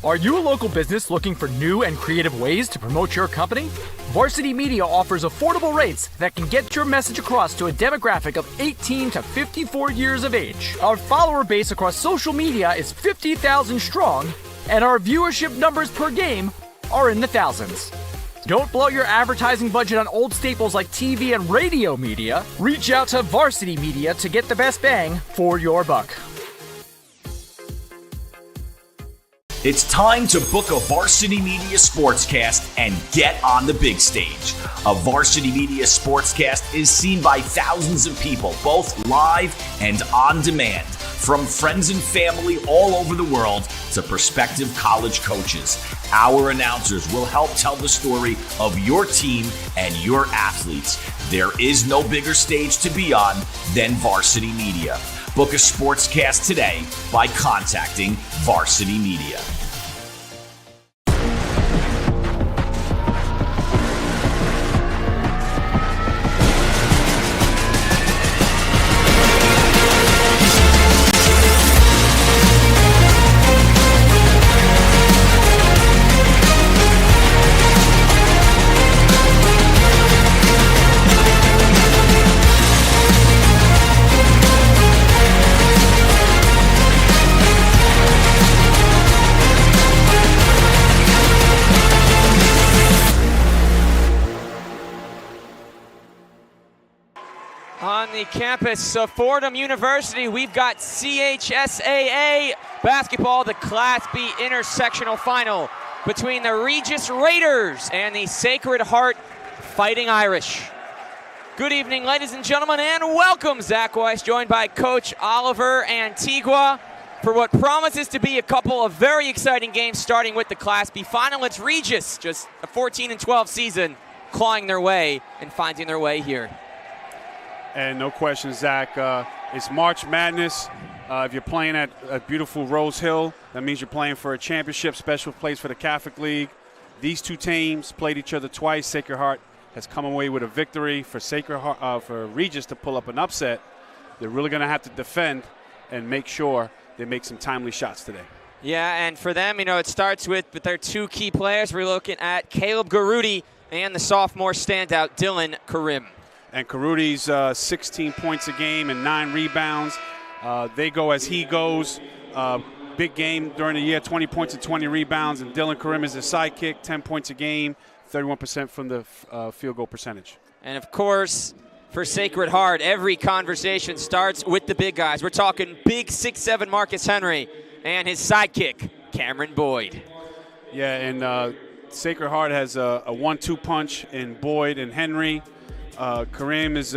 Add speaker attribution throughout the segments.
Speaker 1: Are you a local business looking for new and creative ways to promote your company? Varsity Media offers affordable rates that can get your message across to a demographic of 18 to 54 years of age. Our follower base across social media is 50,000 strong, and our viewership numbers per game are in the thousands. Don't blow your advertising budget on old staples like TV and radio media. Reach out to Varsity Media to get the best bang for your buck.
Speaker 2: It's time to book a Varsity Media Sportscast and get on the big stage. A Varsity Media Sportscast is seen by thousands of people, both live and on demand, from friends and family all over the world to prospective college coaches. Our announcers will help tell the story of your team and your athletes. There is no bigger stage to be on than Varsity Media. Book a sportscast today by contacting Varsity Media.
Speaker 3: On the campus of Fordham University, we've got CHSAA basketball, the Class B intersectional final between the Regis Raiders and the Sacred Heart Fighting Irish. Good evening, ladies and gentlemen, and welcome. Zach Weiss, joined by Coach Oliver Antigua for what promises to be a couple of very exciting games, starting with the Class B final. It's Regis, just a 14-12 season, clawing their way and finding their way here.
Speaker 4: And no question, Zach, it's March Madness. If you're playing at beautiful Rose Hill, that means you're playing for a championship, special place for the Catholic League. These two teams played each other twice. Sacred Heart has come away with a victory. For Regis to pull up an upset, they're really going to have to defend and make sure they make some timely shots today. Yeah, and for them, it starts with their two key players. We're looking at Caleb Garudi and the sophomore standout, Dylan Karim. And Karudi's 16 points a game and 9 rebounds. They go as he goes. Big game during the year, 20 points and 20 rebounds. And Dylan Karim is his sidekick, 10 points a game, 31% from the field goal percentage. And, of course, for Sacred Heart, every conversation starts with the big guys. We're talking big 6'7" Marcus Henry and his sidekick, Cameron Boyd. Yeah, and Sacred Heart has a 1-2 punch in Boyd and Henry. Karim is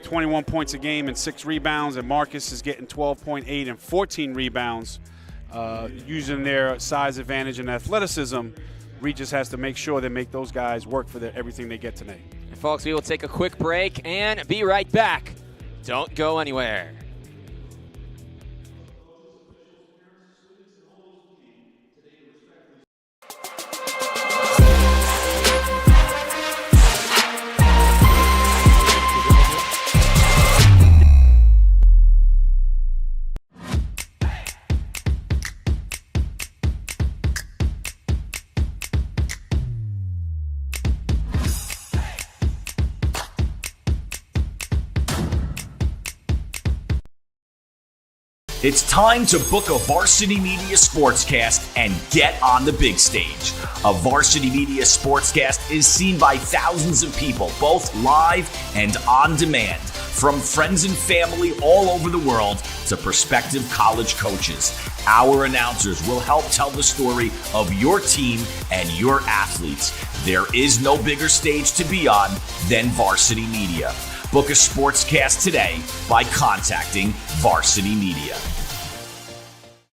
Speaker 4: 21 points a game and 6 rebounds, and Marcus is getting 12.8 and 14 rebounds. Using their size advantage and athleticism, Regis has to make sure they make those guys work for everything they get tonight. And folks, we will take a quick break and be right back. Don't go anywhere.
Speaker 2: It's time to book a Varsity Media Sportscast and get on the big stage. A Varsity Media Sportscast is seen by thousands of people, both live and on demand, from friends and family all over the world to prospective college coaches. Our announcers will help tell the story of your team and your athletes. There is no bigger stage to be on than Varsity Media. Book a sportscast today by contacting Varsity Media.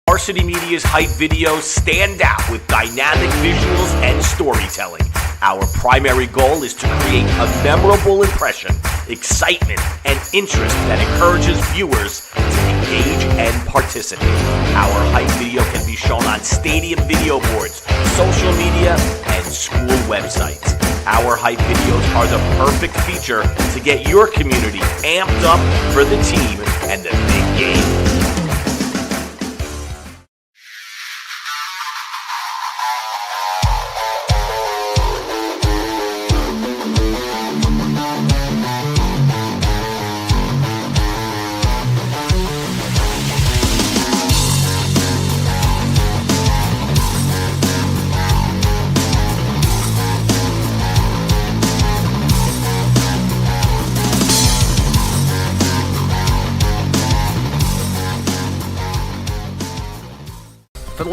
Speaker 2: Varsity Media's hype videos stand out with dynamic visuals and storytelling. Our primary goal is to create a memorable impression, excitement, and interest that encourages viewers to engage and participate. Our hype video can be shown on stadium video boards, social media, and school websites. Our hype videos are the perfect feature to get your community amped up for the team and the big game.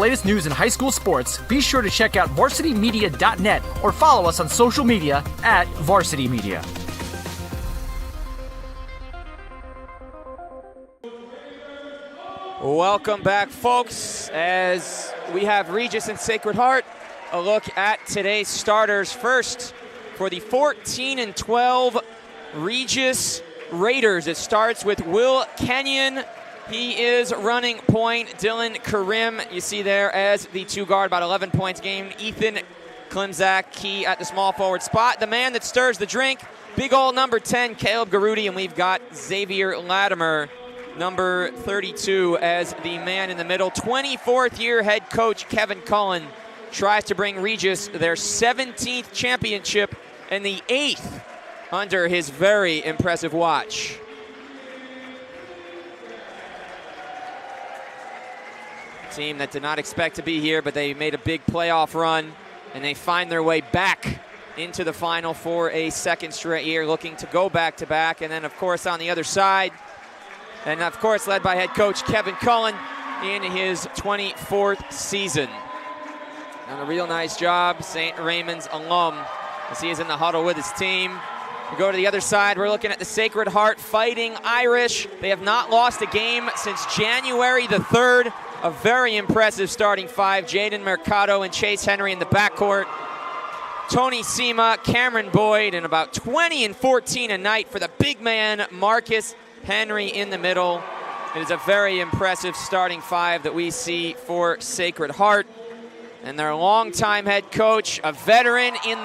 Speaker 1: latest news in high school sports, be sure to check out varsitymedia.net or follow us on social media at Varsity Media.
Speaker 3: Welcome back, folks, as we have Regis and Sacred Heart. A look at today's starters. First, for the 14-12 Regis Raiders, it starts with Will Kenyon. He is running point. Dylan Karim, you see there as the 2 guard, about 11 points game. Ethan Klimzak, key at the small forward spot. The man that stirs the drink, big old number 10, Caleb Garudi, and we've got Xavier Latimer, number 32, as the man in the middle. 24th year head coach Kevin Cullen tries to bring Regis their 17th championship and the 8th under his very impressive watch. A team that did not expect to be here, but they made a big playoff run, and they find their way back into the final for a second straight year, looking to go back-to-back. And then, of course, on the other side, and of course led by head coach Kevin Cullen in his 24th season. Done a real nice job, St. Raymond's alum, as he is in the huddle with his team. We go to the other side, we're looking at the Sacred Heart Fighting Irish. They have not lost a game since January the 3rd. A very impressive starting 5, Jaden Mercado and Chase Henry in the backcourt. Tony Sema, Cameron Boyd, and about 20 and 14 a night for the big man, Marcus Henry in the middle. It is a very impressive starting 5 that we see for Sacred Heart. And their longtime head coach, a veteran in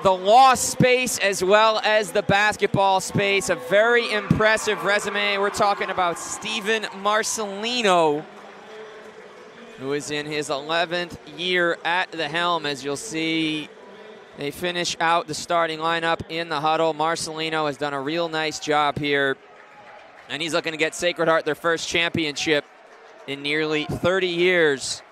Speaker 3: the law space as well as the basketball space. A very impressive resume. We're talking about Steven Marcelino, who is in his 11th year at the helm. As you'll see, they finish out the starting lineup in the huddle. Marcelino has done a real nice job here, and he's looking to get Sacred Heart their first championship in nearly 30 years.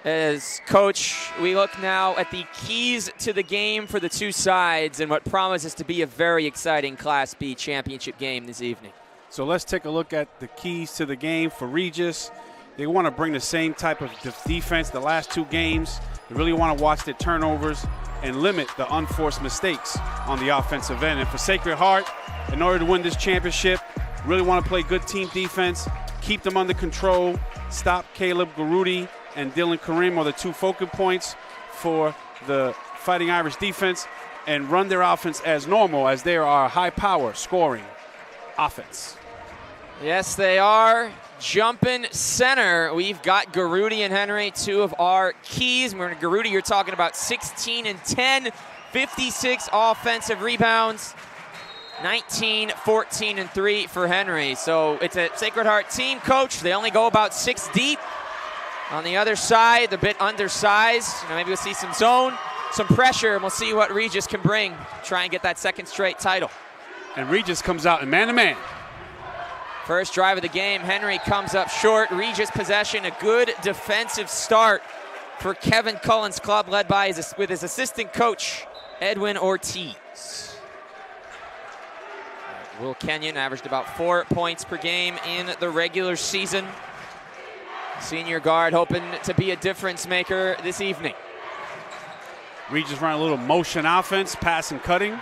Speaker 3: As coach, we look now at the keys to the game for the two sides and what promises to be a very exciting Class B championship game this evening.
Speaker 4: So let's take a look at the keys to the game for Regis. They want to bring the same type of defense the last 2 games. They really want to watch their turnovers and limit the unforced mistakes on the offensive end. And for Sacred Heart, in order to win this championship, really want to play good team defense, keep them under control, stop Caleb Garudi and Dylan Karim are the 2 focal points for the Fighting Irish defense, and run their offense as normal, as they are a high-power scoring offense.
Speaker 3: Yes, they are. Jumping center, we've got Garudi and Henry, 2 of our keys. Garudi, you're talking about 16 and 10, 56 offensive rebounds, 19, 14, and 3 for Henry. So it's a Sacred Heart team, coach. They only go about 6 deep. On the other side, a bit undersized. Maybe we'll see some zone, some pressure, and we'll see what Regis can bring. Try and get that second straight title.
Speaker 4: And Regis comes out in man-to-man.
Speaker 3: First drive of the game, Henry comes up short. Regis possession, a good defensive start for Kevin Cullen's club, led by with his assistant coach, Edwin Ortiz. Will Kenyon averaged about 4 points per game in the regular season. Senior guard hoping to be a difference maker this evening.
Speaker 4: Regis running a little motion offense, pass and cutting.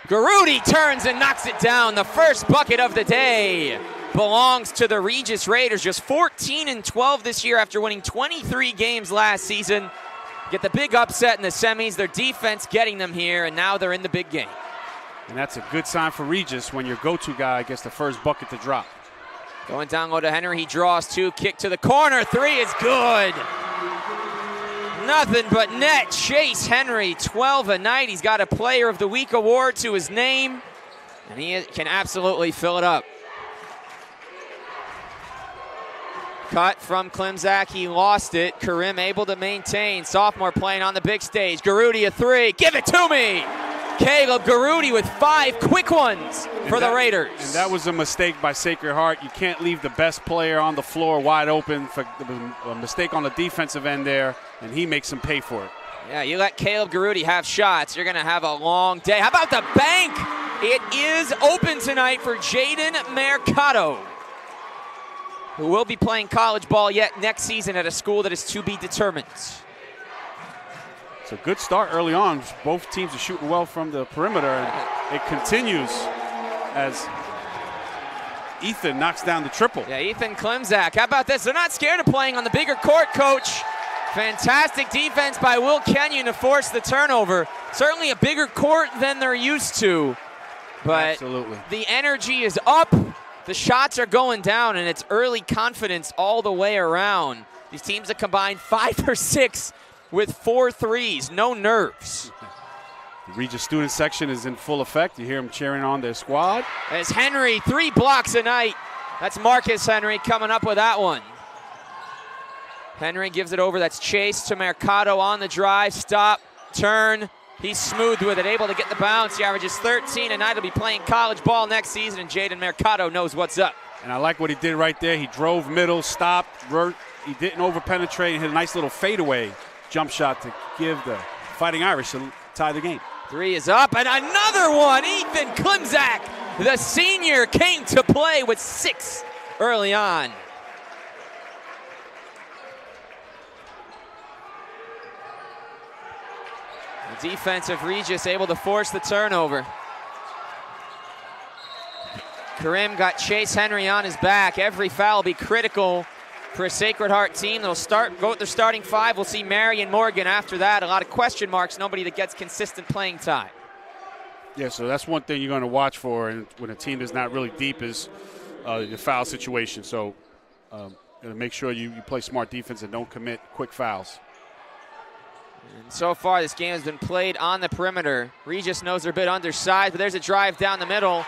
Speaker 3: Garudi turns and knocks it down. The first bucket of the day belongs to the Regis Raiders. Just 14 and 12 this year after winning 23 games last season. Get the big upset in the semis. Their defense getting them here, and now they're in the big game.
Speaker 4: And that's a good sign for Regis when your go-to guy gets the first bucket to drop.
Speaker 3: Going down low to Henry, he draws 2, kick to the corner, 3 is good. Nothing but net. Chase Henry, 12 a night. He's got a Player of the Week award to his name, and he can absolutely fill it up. Cut from Klimzak, he lost it. Karim able to maintain. Sophomore playing on the big stage. Garudi a 3, give it to me. Caleb Garudi with 5 quick ones for the Raiders.
Speaker 4: And that was a mistake by Sacred Heart. You can't leave the best player on the floor wide open. For a mistake on the defensive end there, and he makes him pay for it.
Speaker 3: Yeah, you let Caleb Garudi have shots, you're going to have a long day. How about the bank? It is open tonight for Jaden Mercado. who will be playing college ball yet next season at a school that is to be determined.
Speaker 4: It's a good start early on. Both teams are shooting well from the perimeter, and it continues as Ethan knocks down the triple.
Speaker 3: Yeah, Ethan Klimczak. How about this? They're not scared of playing on the bigger court, Coach. Fantastic defense by Will Kenyon to force the turnover. Certainly a bigger court than they're used to. But
Speaker 4: absolutely,
Speaker 3: the energy is up. The shots are going down, and it's early confidence all the way around. These teams have combined 5 or 6 with 4 threes. No nerves.
Speaker 4: The Regis student section is in full effect. You hear them cheering on their squad.
Speaker 3: As Henry, 3 blocks a night. That's Marcus Henry coming up with that one. Henry gives it over. That's Chase to Mercado on the drive. Stop, turn. He's smooth with it, able to get the bounce. He averages 13 a night. He'll be playing college ball next season, and Jaden Mercado knows what's up.
Speaker 4: And I like what he did right there. He drove middle, stopped, he didn't over-penetrate, and hit a nice little fadeaway jump shot to give the Fighting Irish to tie the game.
Speaker 3: 3 is up, and another one. Ethan Klimczak, the senior, came to play with 6 early on. The defensive Regis able to force the turnover. Karim got Chase Henry on his back. Every foul will be critical for a Sacred Heart team. They'll go with their starting 5. We'll see Marion Morgan after that. A lot of question marks, nobody that gets consistent playing time.
Speaker 4: Yeah, so that's one thing you're going to watch for, and when a team is not really deep, is the foul situation. So make sure you play smart defense and don't commit quick fouls.
Speaker 3: And so far, this game has been played on the perimeter. Regis knows they're a bit undersized, but there's a drive down the middle.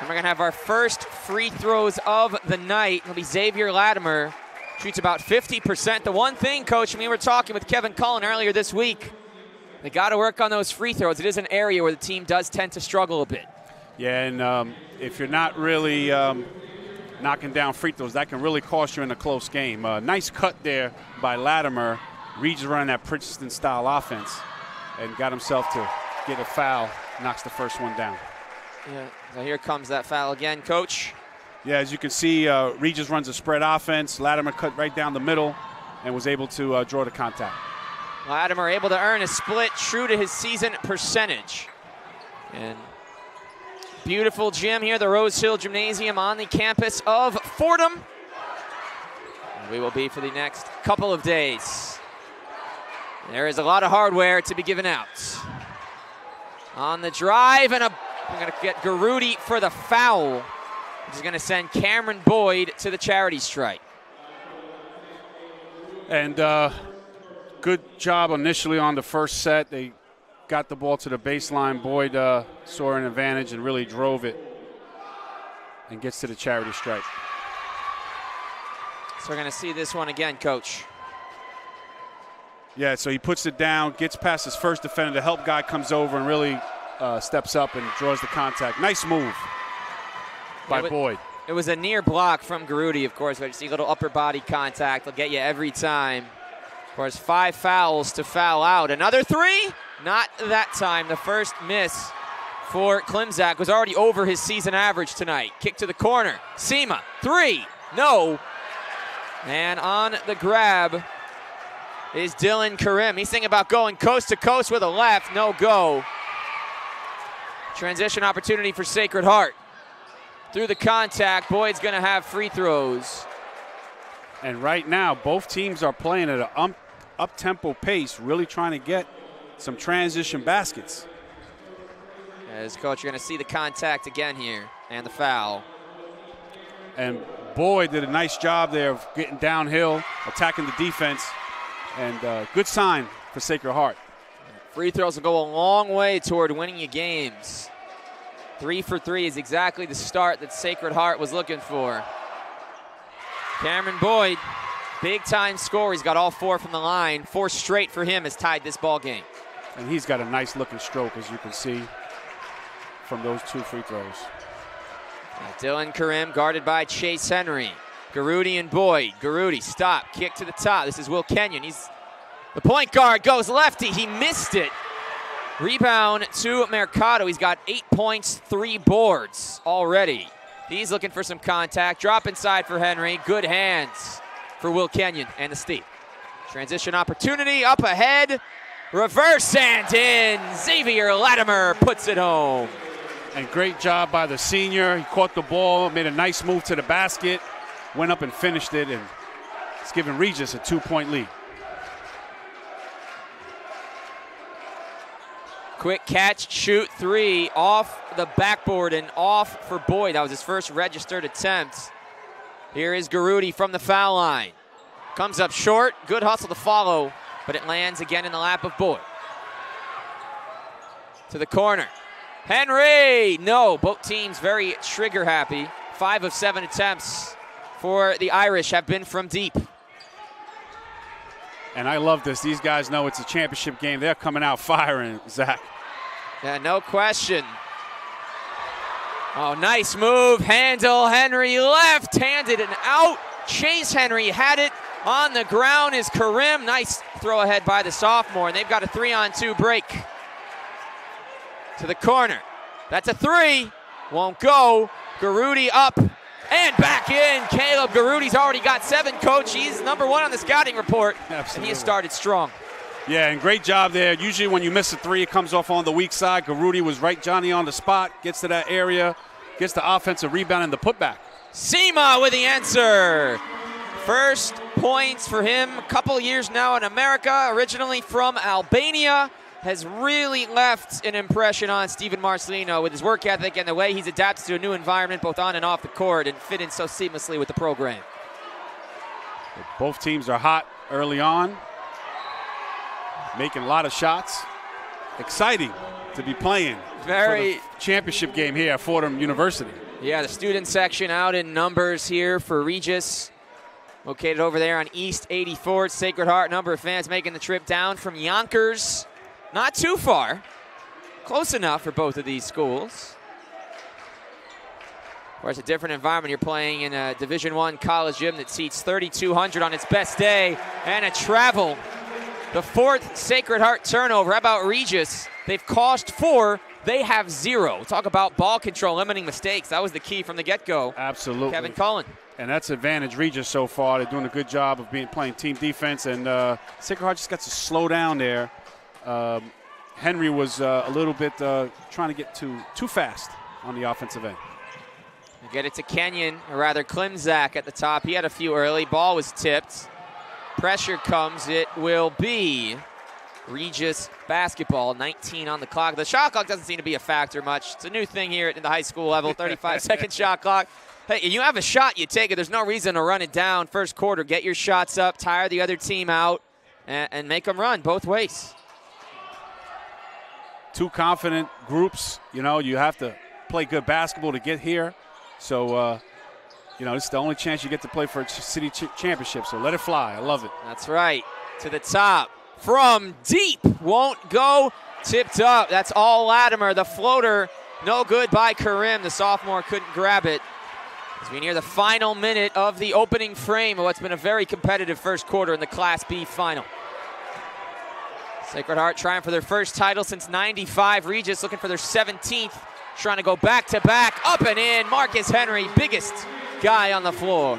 Speaker 3: And we're going to have our first free throws of the night. It'll be Xavier Latimer. Shoots about 50%. The one thing, Coach, we were talking with Kevin Cullen earlier this week, they got to work on those free throws. It is an area where the team does tend to struggle a bit.
Speaker 4: Yeah, and if you're not really knocking down free throws, that can really cost you in a close game. Nice cut there by Latimer. Regis running that Princeton-style offense and got himself to get a foul, knocks the first one down.
Speaker 3: Yeah, so here comes that foul again, Coach.
Speaker 4: Yeah, as you can see, Regis runs a spread offense. Latimer cut right down the middle and was able to draw the contact.
Speaker 3: Latimer able to earn a split, true to his season percentage. And beautiful gym here, the Rose Hill Gymnasium on the campus of Fordham. And we will be for the next couple of days. There is a lot of hardware to be given out. On the drive, and we're going to get Garudi for the foul, which is going to send Cameron Boyd to the charity stripe.
Speaker 4: And good job initially on the first set. They got the ball to the baseline. Boyd saw an advantage and really drove it and gets to the charity stripe.
Speaker 3: So we're going to see this one again, Coach.
Speaker 4: Yeah, so he puts it down, gets past his first defender. The help guy comes over and really steps up and draws the contact. Nice move by Boyd.
Speaker 3: It was a near block from Garudi, of course, but you see a little upper body contact. They'll get you every time. Of course, 5 fouls to foul out. Another 3? Not that time. The first miss for Klimczak was already over his season average tonight. Kick to the corner. Sema, 3. No. And on the grab is Dylan Karim. He's thinking about going coast to coast with a left. No go. Transition opportunity for Sacred Heart. Through the contact, Boyd's going to have free throws.
Speaker 4: And right now, both teams are playing at an up-tempo pace, really trying to get some transition baskets.
Speaker 3: As coach, you're going to see the contact again here and the foul.
Speaker 4: And Boyd did a nice job there of getting downhill, attacking the defense, and good sign for Sacred Heart.
Speaker 3: Free throws will go a long way toward winning you games. 3 for 3 is exactly the start that Sacred Heart was looking for. Cameron Boyd, big-time scorer. He's got all 4 from the line. 4 straight for him has tied this ball game.
Speaker 4: And he's got a nice-looking stroke, as you can see, from those 2 free throws.
Speaker 3: Dylan Karim guarded by Chase Henry. Garudi and Boyd. Garudi, stop, kick to the top. This is Will Kenyon. The point guard goes lefty. He missed it. Rebound to Mercado. He's got 8 points, 3 boards already. He's looking for some contact. Drop inside for Henry. Good hands for Will Kenyon and the steal. Transition opportunity up ahead. Reverse and in. Xavier Latimer puts it home.
Speaker 4: And great job by the senior. He caught the ball, made a nice move to the basket, went up and finished it, and it's giving Regis a 2-point lead.
Speaker 3: Quick catch, shoot, three, off the backboard and off for Boyd. That was his first registered attempt. Here is Garudi from the foul line. Comes up short, good hustle to follow, but it lands again in the lap of Boyd. To the corner. Henry, no, both teams very trigger happy. 5 of 7 attempts for the Irish have been from deep.
Speaker 4: And I love this. These guys know it's a championship game. They're coming out firing, Zach.
Speaker 3: Yeah, no question. Oh, nice move. Handle. Henry left-handed and out. Chase Henry had it on the ground is Karim. Nice throw ahead by the sophomore, and they've got a 3-on-2 break. To the corner. That's a three. Won't go. Garudi up and back in. Caleb Garudi's already got 7, coach. He's number 1 on the scouting report.
Speaker 4: Absolutely.
Speaker 3: And he has started strong.
Speaker 4: Yeah, and great job there. Usually when you miss a three, it comes off on the weak side. Garudi was right Johnny on the spot, gets to that area, gets the offensive rebound and the putback.
Speaker 3: Sema with the answer. First points for him. A couple years now in America, originally from Albania. Has really left an impression on Steven Marcelino with his work ethic and the way he's adapted to a new environment both on and off the court and fit in so seamlessly with the program.
Speaker 4: Both teams are hot early on, making a lot of shots. Exciting to be playing for the championship game here at Fordham University.
Speaker 3: Yeah, the student section out in numbers here for Regis. Located over there on East 84th, Sacred Heart. Number of fans making the trip down from Yonkers. Not too far. Close enough for both of these schools. Of course, a different environment. You're playing in a Division I college gym that seats 3,200 on its best day. And a travel. The 4th Sacred Heart turnover. How about Regis? They've cost 4. They have 0. Talk about ball control, limiting mistakes. That was the key from the get-go.
Speaker 4: Absolutely.
Speaker 3: Kevin Cullen.
Speaker 4: And that's advantage Regis so far. They're doing a good job of playing team defense. And Sacred Heart just got to slow down there. Henry was a little bit trying to get too fast on the offensive end.
Speaker 3: Get it to Kenyon, or rather Klimzak at the top. He had a few early. Ball was tipped. Pressure comes. It will be Regis basketball. 19 on the clock. The shot clock doesn't seem to be a factor much. It's a new thing here at the high school level. 35-second shot clock. Hey, you have a shot, you take it. There's no reason to run it down first quarter. Get your shots up, tire the other team out, and make them run both ways.
Speaker 4: Two confident groups. You know, you have to play good basketball to get here. So, it's the only chance you get to play for a city championship. So let it fly. I love it.
Speaker 3: That's right. To the top. From deep. Won't go. Tipped up. That's all Latimer. The floater. No good by Karim. The sophomore couldn't grab it. As we near the final minute of the opening frame of what's been a very competitive first quarter in the Class B final. Sacred Heart trying for their first title since '95. Regis looking for their 17th. Trying to go back-to-back, up and in. Marcus Henry, biggest guy on the floor.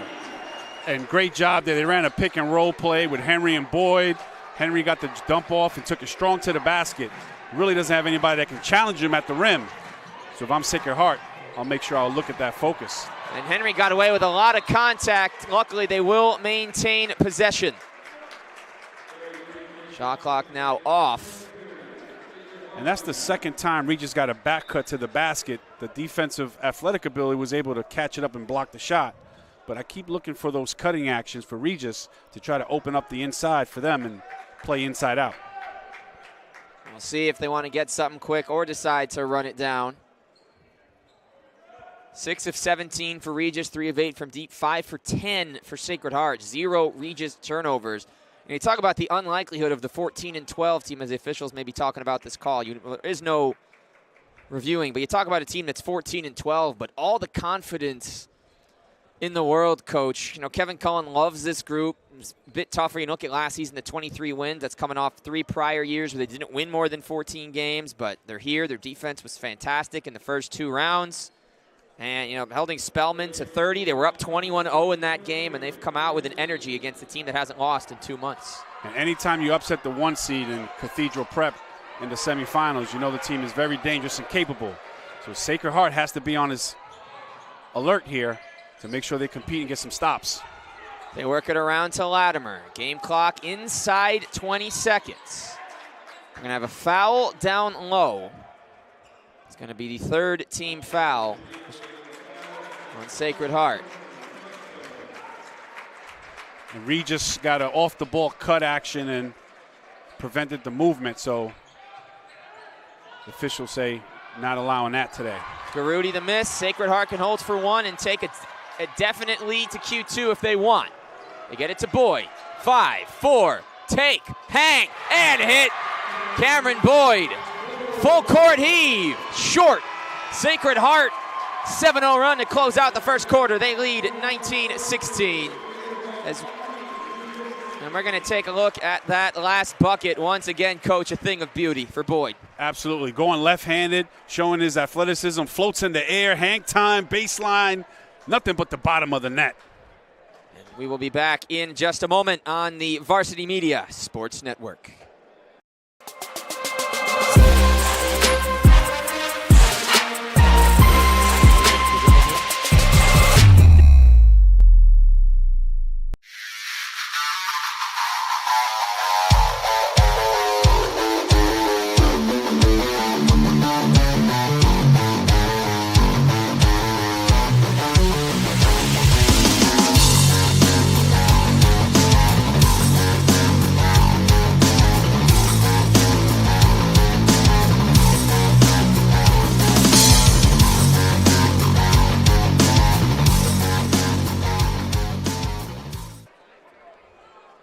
Speaker 4: And great job there. They ran a pick-and-roll play with Henry and Boyd. Henry got the dump off and took it strong to the basket. Really doesn't have anybody that can challenge him at the rim. So if I'm Sacred Heart, I'll make sure I'll look at that focus.
Speaker 3: And Henry got away with a lot of contact. Luckily, they will maintain possession. Shot clock now off.
Speaker 4: And that's the second time Regis got a back cut to the basket. The defensive athletic ability was able to catch it up and block the shot. But I keep looking for those cutting actions for Regis to try to open up the inside for them and play inside out.
Speaker 3: We'll see if they want to get something quick or decide to run it down. 6 of 17 for Regis, 3 of 8 from deep, 5 for 10 for Sacred Heart. 0 Regis turnovers. And you talk about the unlikelihood of the 14-12 team, as the officials may be talking about this call. There is no reviewing, but you talk about a team that's 14-12, but all the confidence in the world, Coach. Kevin Cullen loves this group. It's a bit tougher. You look at last season, the 23 wins. That's coming off 3 prior years where they didn't win more than 14 games, but they're here. Their defense was fantastic in the first 2 rounds. And, holding Spellman to 30. They were up 21-0 in that game, and they've come out with an energy against a team that hasn't lost in 2 months.
Speaker 4: And anytime you upset the 1 seed in Cathedral Prep in the semifinals, the team is very dangerous and capable. So Sacred Heart has to be on his alert here to make sure they compete and get some stops.
Speaker 3: They work it around to Latimer. Game clock inside 20 seconds. We're going to have a foul down low. It's going to be the 3rd team foul on Sacred Heart.
Speaker 4: And Regis got an off-the-ball cut action and prevented the movement, so the officials say not allowing that today.
Speaker 3: Garudi the miss. Sacred Heart can hold for 1 and take a definite lead to Q2 if they want. They get it to Boyd. 5, 4, take, hang, and hit. Cameron Boyd. Full court heave. Short. Sacred Heart. 7-0 run to close out the first quarter. They lead 19-16. And we're going to take a look at that last bucket. Once again, Coach, a thing of beauty for Boyd.
Speaker 4: Absolutely. Going left-handed, showing his athleticism, floats in the air, hang time, baseline, nothing but the bottom of the net.
Speaker 3: And we will be back in just a moment on the Varsity Media Sports Network.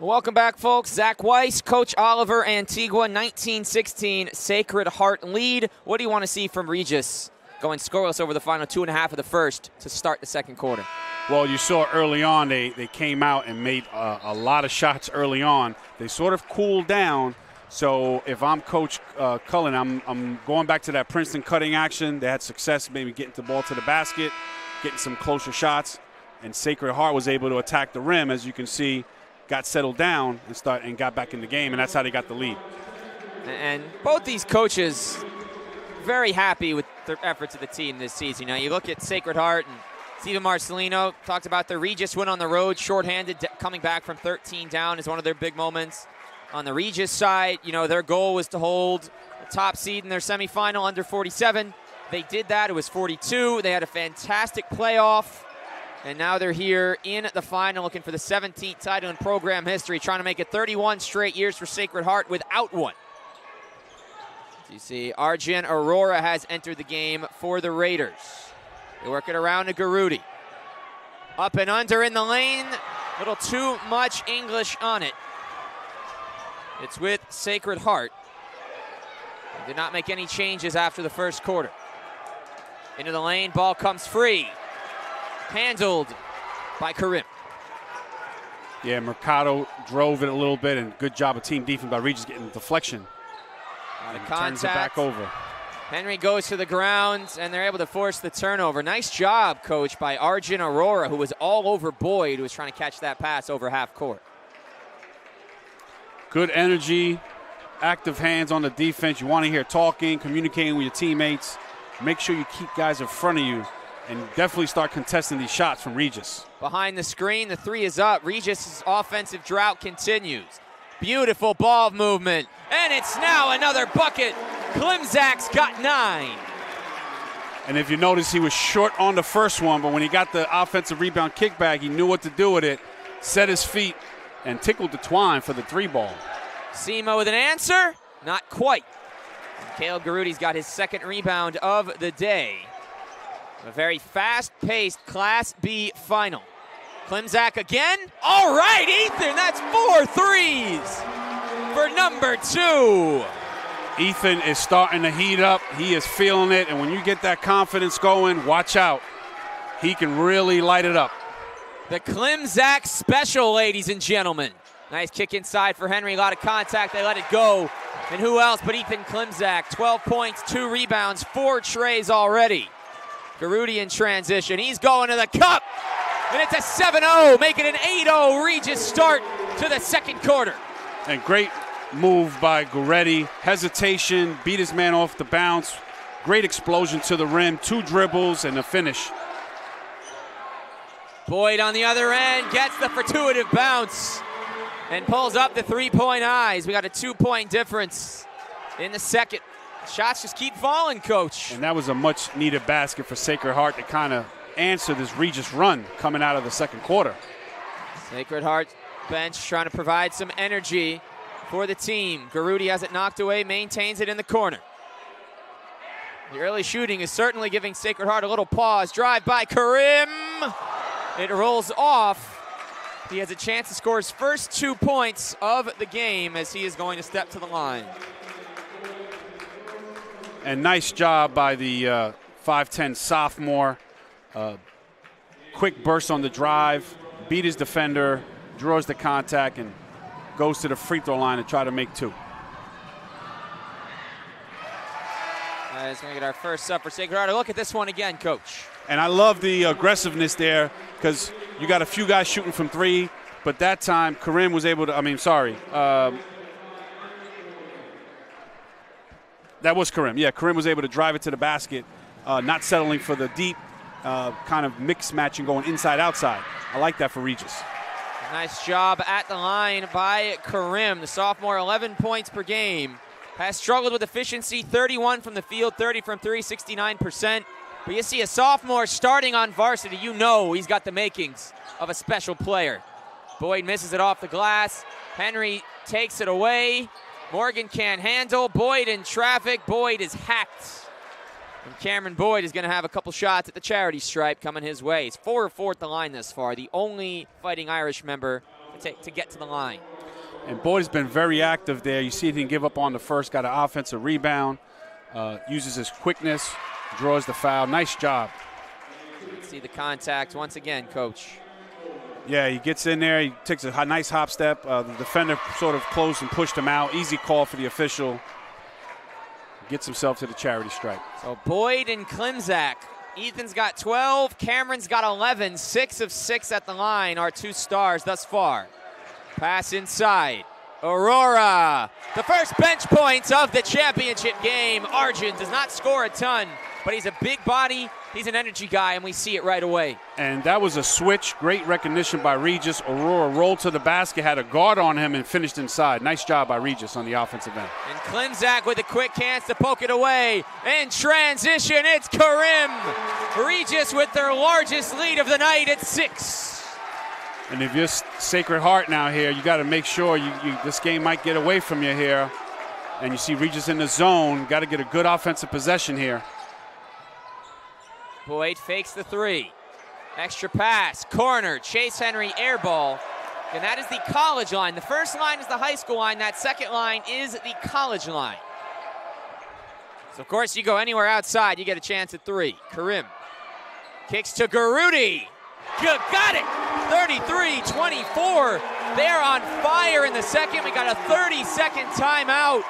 Speaker 3: Welcome back, folks. Zach Weiss, Coach Oliver, Antigua, 19-16 Sacred Heart lead. What do you want to see from Regis going scoreless over the final 2.5 of the first to start the second quarter?
Speaker 4: Well, you saw early on they came out and made a lot of shots early on. They sort of cooled down. So if I'm Coach Cullen, I'm going back to that Princeton cutting action. They had success maybe getting the ball to the basket, getting some closer shots, and Sacred Heart was able to attack the rim, as you can see. Got settled down and got back in the game, and that's how they got the lead.
Speaker 3: And both these coaches very happy with their efforts of the team this season. Now you look at Sacred Heart, and Steven Marcelino talked about the Regis win on the road, shorthanded, coming back from 13 down is one of their big moments. On the Regis side, their goal was to hold the top seed in their semifinal under 47. They did that. It was 42. They had a fantastic playoff. And now they're here in the final looking for the 17th title in program history, trying to make it 31 straight years for Sacred Heart without one. So you see Arjun Aurora has entered the game for the Raiders. They work it around to Garudi. Up and under in the lane. A little too much English on it. It's with Sacred Heart. They did not make any changes after the first quarter. Into the lane, ball comes free. Handled by Karim.
Speaker 4: Yeah, Mercado drove it a little bit, and good job of team defense by Regis getting the deflection.
Speaker 3: And
Speaker 4: turns it back over.
Speaker 3: Henry goes to the ground, and they're able to force the turnover. Nice job, Coach, by Arjun Aurora, who was all over Boyd, who was trying to catch that pass over half court.
Speaker 4: Good energy, active hands on the defense. You want to hear talking, communicating with your teammates. Make sure you keep guys in front of you. And definitely start contesting these shots from Regis.
Speaker 3: Behind the screen, the 3 is up. Regis' offensive drought continues. Beautiful ball movement. And it's now another bucket. Klimzak's got 9.
Speaker 4: And if you notice, he was short on the first one, but when he got the offensive rebound kickback, he knew what to do with it, set his feet, and tickled the twine for the 3 ball.
Speaker 3: Sema with an answer? Not quite. And Caleb Garudi's got his 2nd rebound of the day. A very fast-paced Class B final. Klimzak again. All right, Ethan, that's 4 threes for number 2.
Speaker 4: Ethan is starting to heat up. He is feeling it, and when you get that confidence going, watch out. He can really light it up.
Speaker 3: The Klimzak special, ladies and gentlemen. Nice kick inside for Henry. A lot of contact. They let it go. And who else but Ethan Klimzak? 12 points, 2 rebounds, 4 trays already. Garudi in transition. He's going to the cup. And it's a 7-0, making an 8-0 Regis start to the second quarter.
Speaker 4: And great move by Guretti. Hesitation, beat his man off the bounce. Great explosion to the rim, 2 dribbles, and a finish.
Speaker 3: Boyd on the other end gets the fortuitive bounce and pulls up the 3-point eyes. We got a 2-point difference in the second. Shots just keep falling, Coach.
Speaker 4: And that was a much-needed basket for Sacred Heart to kind of answer this Regis run coming out of the second quarter.
Speaker 3: Sacred Heart bench trying to provide some energy for the team. Garudi has it knocked away, maintains it in the corner. The early shooting is certainly giving Sacred Heart a little pause. Drive by Karim. It rolls off. He has a chance to score his first 2 points of the game as he is going to step to the line.
Speaker 4: And nice job by the 5'10 sophomore. Quick burst on the drive, beat his defender, draws the contact, and goes to the free throw line to try to make 2.
Speaker 3: As we get our first up for Sacred Heart. Look at this one again, Coach.
Speaker 4: And I love the aggressiveness there because you got a few guys shooting from 3, but that time Karim was able to, that was Karim. Yeah, Karim was able to drive it to the basket, not settling for the deep kind of mix matching going inside-outside. I like that for Regis.
Speaker 3: Nice job at the line by Karim. The sophomore, 11 points per game. Has struggled with efficiency, 31 from the field, 30 from 3, 69%. But you see a sophomore starting on varsity, you know he's got the makings of a special player. Boyd misses it off the glass. Henry takes it away. Morgan can't handle. Boyd in traffic. Boyd is hacked. And Cameron Boyd is going to have a couple shots at the charity stripe coming his way. He's 4 of 4 at the line thus far, the only Fighting Irish member to get to the line.
Speaker 4: And Boyd's been very active there. You see he didn't give up on the first, got an offensive rebound, uses his quickness, draws the foul. Nice job.
Speaker 3: See the contact once again, Coach.
Speaker 4: Yeah, he gets in there. He takes a nice hop step. The defender sort of closed and pushed him out. Easy call for the official. Gets himself to the charity stripe.
Speaker 3: So Boyd and Klimzak. Ethan's got 12. Cameron's got 11. 6 of 6 at the line, our 2 stars thus far. Pass inside. Aurora. The first bench points of the championship game. Arjun does not score a ton, but he's a big body. He's an energy guy, and we see it right away.
Speaker 4: And that was a switch. Great recognition by Regis. Aurora rolled to the basket, had a guard on him, and finished inside. Nice job by Regis on the offensive end.
Speaker 3: And Klimzak with a quick chance to poke it away. In transition, it's Karim. Regis with their largest lead of the night at 6.
Speaker 4: And if you're Sacred Heart now here, you got to make sure this game might get away from you here. And you see Regis in the zone. Got to get a good offensive possession here.
Speaker 3: Boyd fakes the 3. Extra pass, corner, Chase Henry air ball. And that is the college line. The first line is the high school line. That second line is the college line. So, of course, you go anywhere outside, you get a chance at 3. Karim kicks to Garudi. Got it! 33-24. They're on fire in the second. We got a 30-second timeout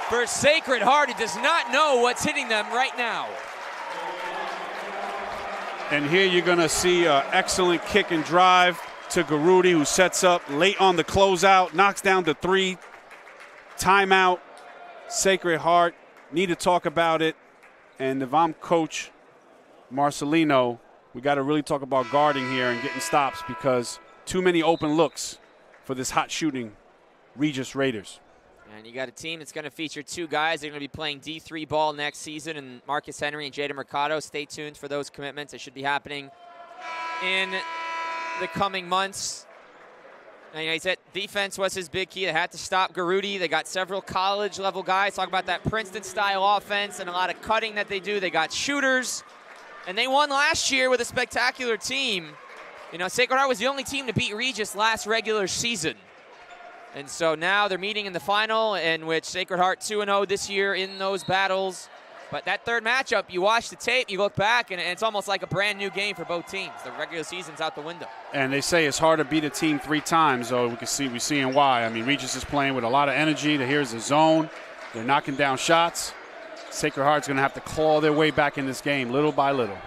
Speaker 3: for Sacred Heart. It does not know what's hitting them right now.
Speaker 4: And here you're going to see an excellent kick and drive to Garudi, who sets up late on the closeout, knocks down the 3. Timeout. Sacred Heart. Need to talk about it. And if I'm Coach Marcelino, we got to really talk about guarding here and getting stops because too many open looks for this hot shooting Regis Raiders.
Speaker 3: And you got a team that's going to feature 2 guys. They're going to be playing D3 ball next season, and Marcus Henry and Jada Mercado. Stay tuned for those commitments. They should be happening in the coming months. And he said defense was his big key. They had to stop Garudi. They got several college-level guys. Talk about that Princeton-style offense and a lot of cutting that they do. They got shooters. And they won last year with a spectacular team. You know, Sacred Heart was the only team to beat Regis last regular season. And so now they're meeting in the final, in which Sacred Heart 2-0 this year in those battles. But that third matchup, you watch the tape, you look back, and it's almost like a brand new game for both teams. The regular season's out the window.
Speaker 4: And they say it's hard to beat a team 3 times, so we're seeing why. I mean, Regis is playing with a lot of energy. Here's the zone. They're knocking down shots. Sacred Heart's going to have to claw their way back in this game little by little.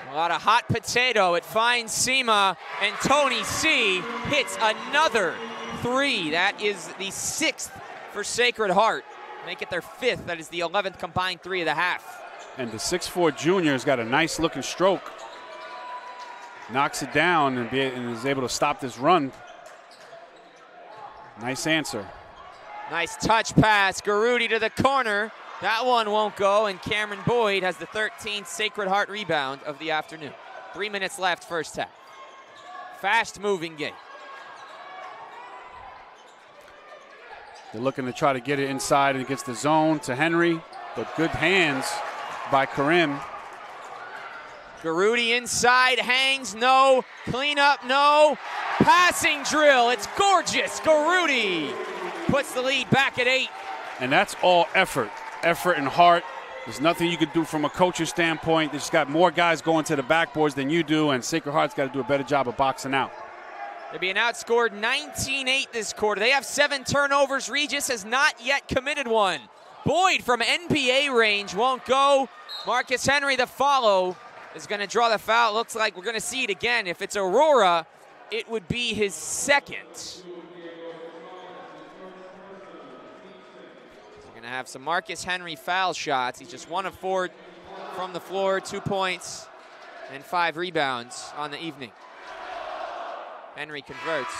Speaker 3: A lot of hot potato. It finds Sema, and Tony C. hits another 3. That is the 6th for Sacred Heart. Make it their 5th. That is the 11th combined 3 of the half.
Speaker 4: And the 6'4" junior's got a nice looking stroke. Knocks it down and is able to stop this run. Nice answer.
Speaker 3: Nice touch pass. Garudi to the corner. That one won't go, and Cameron Boyd has the 13th Sacred Heart rebound of the afternoon. 3 minutes left, first half. Fast-moving game.
Speaker 4: They're looking to try to get it inside and against the zone to Henry, but good hands by Karim.
Speaker 3: Garudi inside, hangs, no. Cleanup, no. Passing drill, it's gorgeous. Garudi puts the lead back at 8.
Speaker 4: And that's all effort and heart. There's nothing you could do from a coaching standpoint. They just got more guys going to the backboards than you do, and Sacred Heart's got to do a better job of boxing out.
Speaker 3: They're being outscored 19-8 this quarter. They have 7 turnovers. Regis has not yet committed one. Boyd from NBA range won't go. Marcus Henry, the follow, is going to draw the foul. Looks like we're going to see it again. If it's Aurora, it would be his 2nd. We're going to have some Marcus Henry foul shots. He's just 1 of 4 from the floor, 2 points, and 5 rebounds on the evening. Henry converts.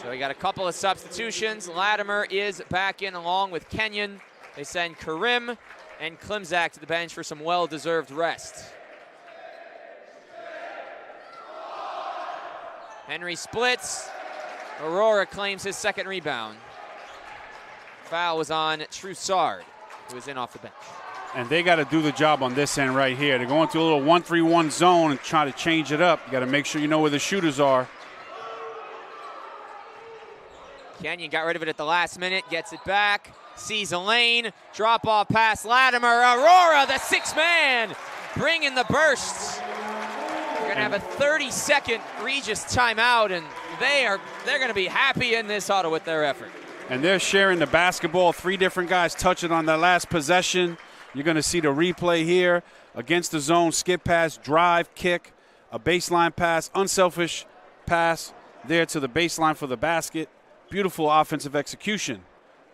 Speaker 3: So we got a couple of substitutions. Latimer is back in along with Kenyon. They send Karim and Klimzak to the bench for some well-deserved rest. Henry splits. Aurora claims his 2nd rebound. Foul was on Troussard, who was in off the bench.
Speaker 4: And they got to do the job on this end right here. They're going to a little 1-3-1 zone and try to change it up. You got to make sure you know where the shooters are.
Speaker 3: Kenyon got rid of it at the last minute, gets it back, sees a lane, drop off pass Latimer. Aurora, the 6th man, bringing the bursts. We're going to have a 30-second Regis timeout, and they're going to be happy in this huddle with their effort.
Speaker 4: And they're sharing the basketball. 3 different guys touching on that last possession. You're going to see the replay here. Against the zone, skip pass, drive, kick, a baseline pass, unselfish pass there to the baseline for the basket. Beautiful offensive execution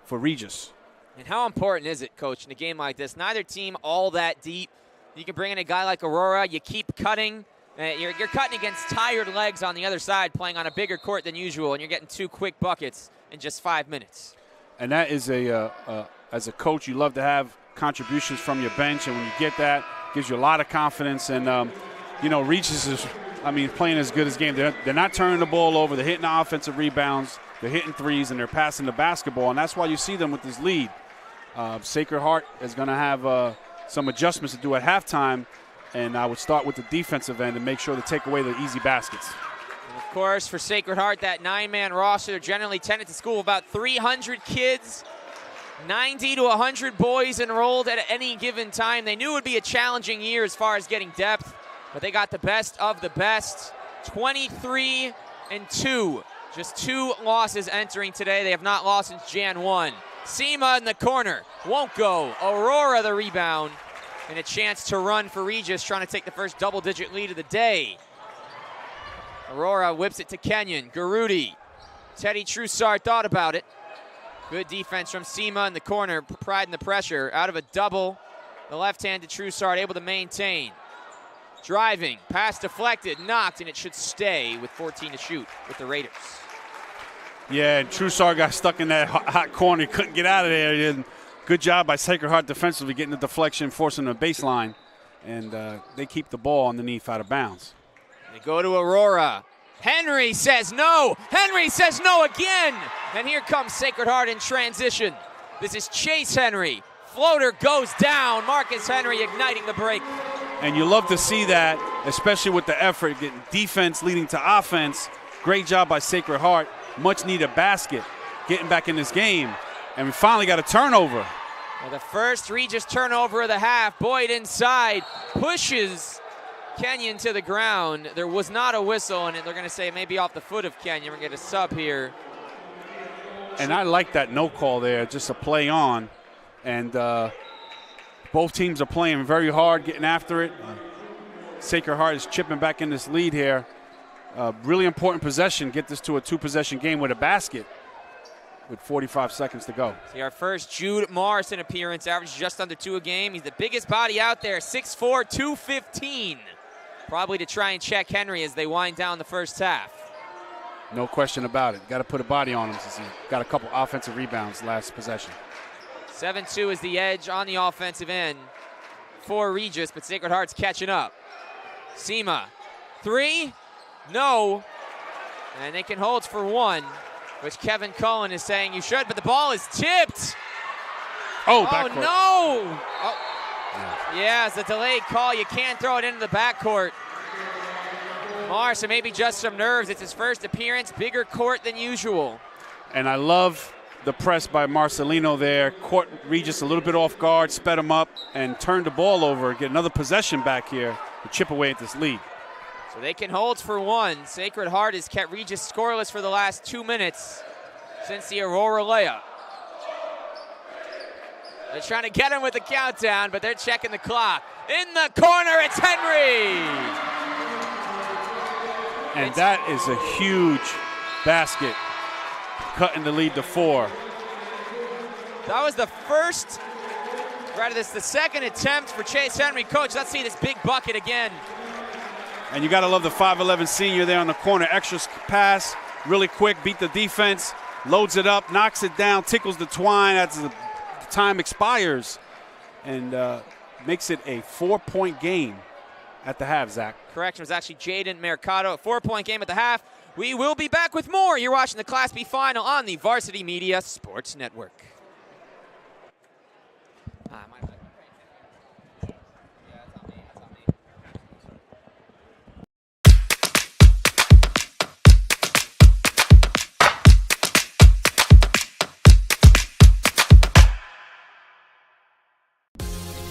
Speaker 4: for Regis.
Speaker 3: And how important is it, Coach, in a game like this? Neither team all that deep. You can bring in a guy like Aurora. You keep cutting. You're cutting against tired legs on the other side, playing on a bigger court than usual, and you're getting 2 quick buckets in just 5 minutes.
Speaker 4: And that is as a coach, you love to have contributions from your bench, and when you get that, it gives you a lot of confidence. And Regis is, playing as good as game. They're not turning the ball over. They're hitting the offensive rebounds. They're hitting threes, and they're passing the basketball, and that's why you see them with this lead. Sacred Heart is going to have some adjustments to do at halftime, and I would start with the defensive end and make sure to take away the easy baskets.
Speaker 3: And of course, for Sacred Heart, that 9-man roster, they're generally tended to school about 300 kids, 90 to 100 boys enrolled at any given time. They knew it would be a challenging year as far as getting depth, but they got the best of the best, 23-2. Just 2 losses entering today. They have not lost since Jan 1. Sema in the corner. Won't go. Aurora the rebound. And a chance to run for Regis, trying to take the first double-digit lead of the day. Aurora whips it to Kenyon. Garudi. Teddy Troussard thought about it. Good defense from Sema in the corner. Pride in the pressure. Out of a double. The left-handed Troussard able to maintain. Driving. Pass deflected. Knocked, and it should stay with 14 to shoot with the Raiders.
Speaker 4: Yeah, and Troussard got stuck in that hot corner. He couldn't get out of there. And good job by Sacred Heart defensively, getting the deflection, forcing the baseline. And they keep the ball underneath out of bounds.
Speaker 3: They go to Aurora. Henry says no. Henry says no again. And here comes Sacred Heart in transition. This is Chase Henry. Floater goes down. Marcus Henry igniting the break.
Speaker 4: And you love to see that, especially with the effort, getting defense leading to offense. Great job by Sacred Heart. Much needed basket, getting back in this game. And we finally got a turnover.
Speaker 3: Well, the first Regis turnover of the half. Boyd inside, pushes Kenyon to the ground. There was not a whistle, and they're going to say maybe off the foot of Kenyon. We're going to get a sub here.
Speaker 4: And I like that no call there, just a play on. And Both teams are playing very hard, getting after it. Sacred Heart is chipping back in this lead here. Really important possession. Get this to a 2-possession game with a basket with 45 seconds to go.
Speaker 3: See our first Jude Morrison appearance, averages just under 2 a game. He's the biggest body out there, 6'4", 215. Probably to try and check Henry as they wind down the first half.
Speaker 4: No question about it. Got to put a body on him since he got a couple offensive rebounds last possession.
Speaker 3: 7-2 is the edge on the offensive end for Regis, but Sacred Heart's catching up. Sema, 3, no, and they can hold for 1, which Kevin Cullen is saying you should, but the ball is tipped.
Speaker 4: Oh, backcourt.
Speaker 3: No! Oh. Yeah, it's a delayed call. You can't throw it into the backcourt. Morrison, maybe just some nerves. It's his first appearance, bigger court than usual.
Speaker 4: And I love the press by Marcelino there. Caught Regis a little bit off guard, sped him up, and turned the ball over. Get another possession back here to chip away at this lead.
Speaker 3: So they can hold for 1. Sacred Heart has kept Regis scoreless for the last 2 minutes since the Aurora layup. They're trying to get him with the countdown, but they're checking the clock. In the corner, it's Henry!
Speaker 4: And that is a huge basket, cutting the lead to 4.
Speaker 3: That was the first, rather this the second attempt for Chase Henry. Coach, let's see this big bucket again.
Speaker 4: And you got to love the 5'11" senior there on the corner. Extra pass, really quick, beat the defense, loads it up, knocks it down, tickles the twine as the time expires, and makes it a 4-point game at the half, Zach.
Speaker 3: Correction, it was actually Jaden Mercado. A 4-point game at the half. We will be back with more. You're watching the Class B final on the Varsity Media Sports Network.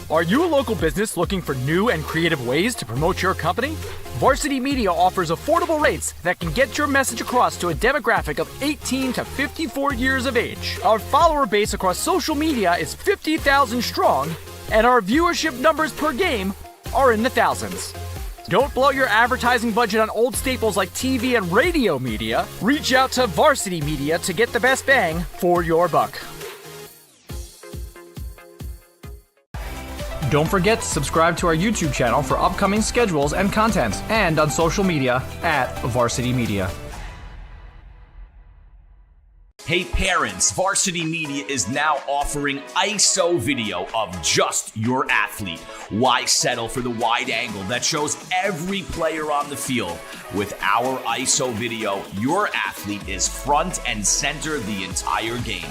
Speaker 1: Are you a local business looking for new and creative ways to promote your company? Varsity Media offers affordable rates that can get your message across to a demographic of 18 to 54 years of age. Our follower base across social media is 50,000 strong, and our viewership numbers per game are in the thousands. Don't blow your advertising budget on old staples like TV and radio media. Reach out to Varsity Media to get the best bang for your buck. Don't forget to subscribe to our YouTube channel for upcoming schedules and content, and on social media at Varsity Media.
Speaker 2: Hey parents, Varsity Media is now offering ISO video of just your athlete. Why settle for the wide angle that shows every player on the field? With our ISO video, your athlete is front and center the entire game.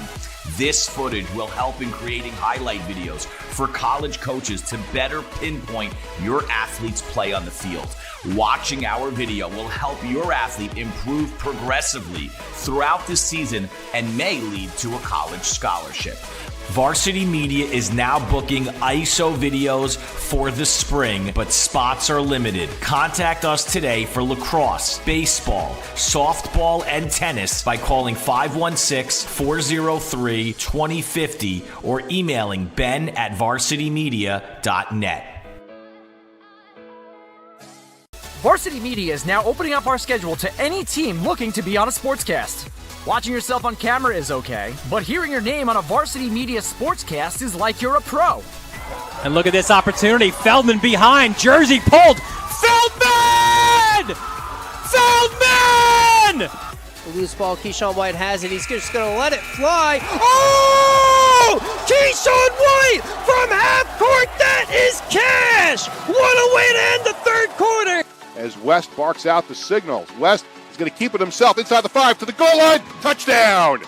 Speaker 2: This footage will help in creating highlight videos for college coaches to better pinpoint your athlete's play on the field. Watching our video will help your athlete improve progressively throughout the season and may lead to a college scholarship. Varsity Media is now booking ISO videos for the spring, but spots are limited. Contact us today for lacrosse, baseball, softball, and tennis by calling 516-403-2050 or emailing ben@varsitymedia.net.
Speaker 1: Varsity Media is now opening up our schedule to any team looking to be on a sportscast. Watching yourself on camera is okay, but hearing your name on a Varsity Media sportscast is like you're a pro.
Speaker 5: And look at this opportunity. Feldman behind. Jersey pulled. Feldman! Feldman!
Speaker 6: The loose ball, Keyshawn White has it. He's just going to let it fly. Oh! Keyshawn White from half court. That is cash. What a way to end the third quarter.
Speaker 7: As West barks out the signals. West is going to keep it himself inside the 5 to the goal line. Touchdown!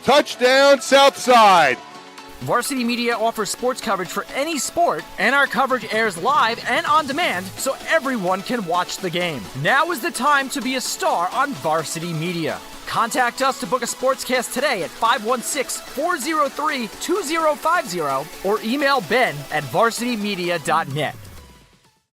Speaker 7: Touchdown, Southside.
Speaker 1: Varsity Media offers sports coverage for any sport, and our coverage airs live and on demand so everyone can watch the game. Now is the time to be a star on Varsity Media. Contact us to book a sportscast today at 516-403-2050 or email ben@varsitymedia.net.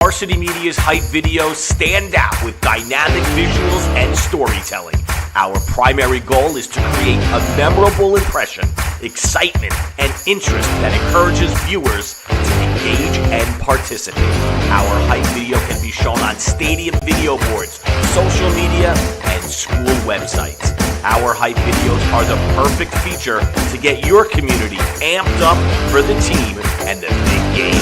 Speaker 2: Varsity Media's hype videos stand out with dynamic visuals and storytelling. Our primary goal is to create a memorable impression, excitement, and interest that encourages viewers to engage, and participate. Our hype video can be shown on stadium video boards, social media, and school websites. Our hype videos are the perfect feature to get your community amped up for the team and the big game.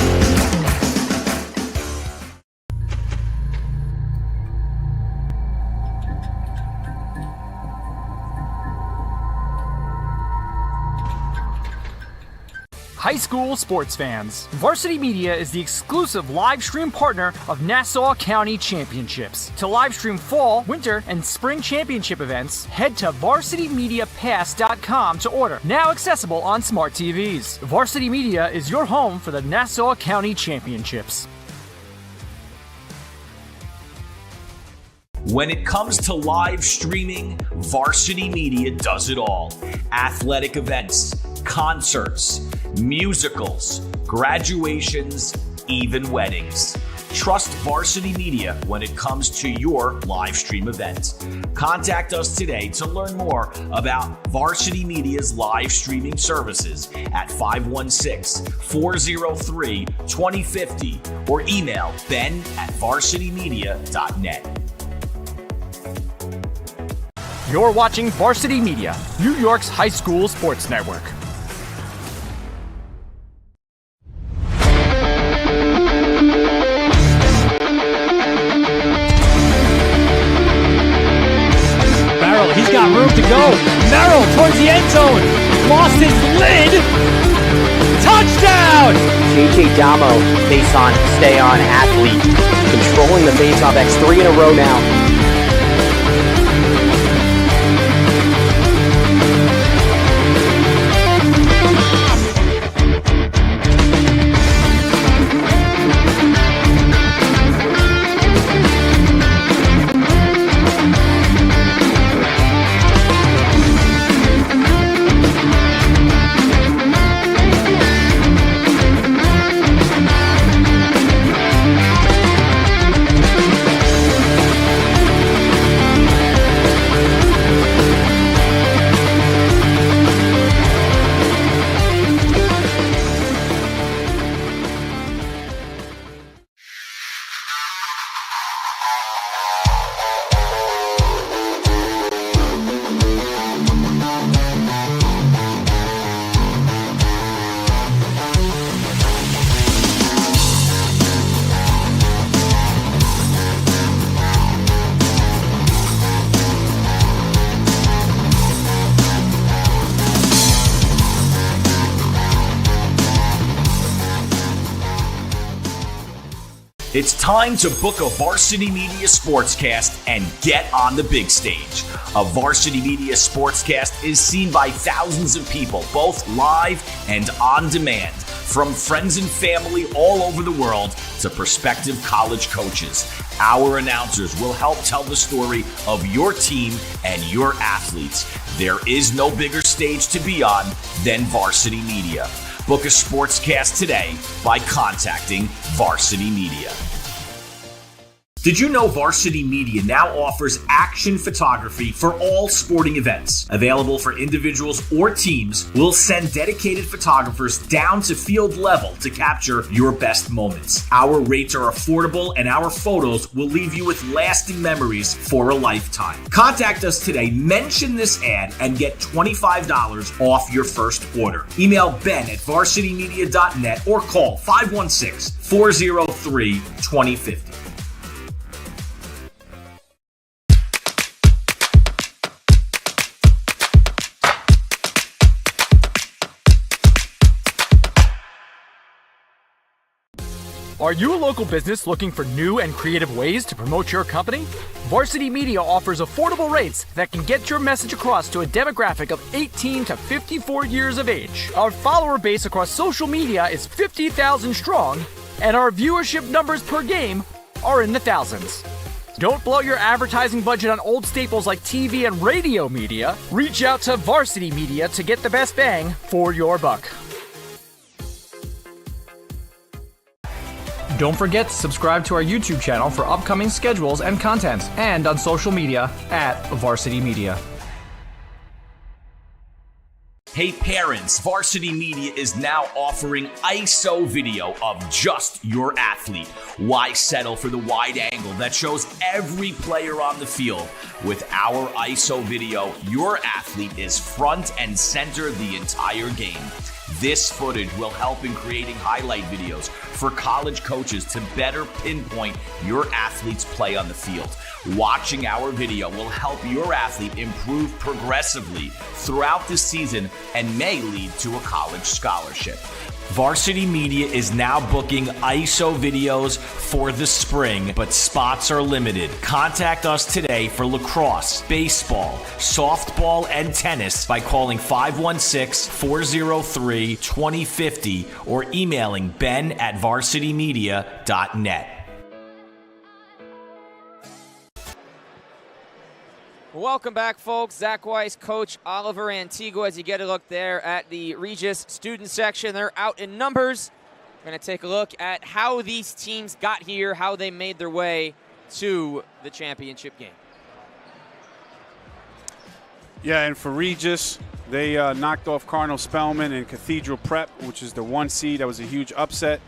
Speaker 1: High school sports fans, Varsity Media is the exclusive live stream partner of Nassau County Championships. To live stream fall, winter, and spring championship events, head to varsitymediapass.com to order. Now accessible on smart TVs. Varsity Media is your home for the Nassau County Championships.
Speaker 2: When it comes to live streaming, Varsity Media does it all. Athletic events, concerts, musicals, graduations, even weddings. Trust Varsity Media when it comes to your live stream event. Contact us today to learn more about Varsity Media's live streaming services at 516-403-2050 or email ben@varsitymedia.net.
Speaker 1: You're watching Varsity Media, New York's high school sports network.
Speaker 5: Merrill, he's got room to go. Merrill towards the end zone. Lost his lid. Touchdown!
Speaker 8: JJ Damo, face on, stay on athlete. Controlling the face-off. That's 3 in a row now.
Speaker 2: It's time to book a Varsity Media Sportscast and get on the big stage. A Varsity Media Sportscast is seen by thousands of people, both live and on demand, from friends and family all over the world to prospective college coaches. Our announcers will help tell the story of your team and your athletes. There is no bigger stage to be on than Varsity Media. Book a sportscast today by contacting Varsity Media. Did you know Varsity Media now offers action photography for all sporting events? Available for individuals or teams, we'll send dedicated photographers down to field level to capture your best moments. Our rates are affordable and our photos will leave you with lasting memories for a lifetime. Contact us today, mention this ad, and get $25 off your first order. Email ben@varsitymedia.net or call 516-403-2050.
Speaker 1: Are you a local business looking for new and creative ways to promote your company? Varsity Media offers affordable rates that can get your message across to a demographic of 18 to 54 years of age. Our follower base across social media is 50,000 strong, and our viewership numbers per game are in the thousands. Don't blow your advertising budget on old staples like TV and radio media. Reach out to Varsity Media to get the best bang for your buck. Don't forget to subscribe to our YouTube channel for upcoming schedules and content, and on social media @Varsity Media.
Speaker 2: Hey parents, Varsity Media is now offering ISO video of just your athlete. Why settle for the wide angle that shows every player on the field? With our ISO video, your athlete is front and center the entire game. This footage will help in creating highlight videos for college coaches to better pinpoint your athlete's play on the field. Watching our video will help your athlete improve progressively throughout the season and may lead to a college scholarship. Varsity Media is now booking ISO videos for the spring, but spots are limited. Contact us today for lacrosse, baseball, softball, and tennis by calling 516-403-2050 or emailing ben@varsitymedia.net.
Speaker 3: Welcome back, folks. Zach Weiss, Coach Oliver Antigua, as you get a look there at the Regis student section. They're out in numbers. We're going to take a look at how these teams got here, how they made their way to the championship game.
Speaker 4: Yeah, and for Regis, they knocked off Cardinal Spellman and Cathedral Prep, which is the 1 seed. That was a huge upset.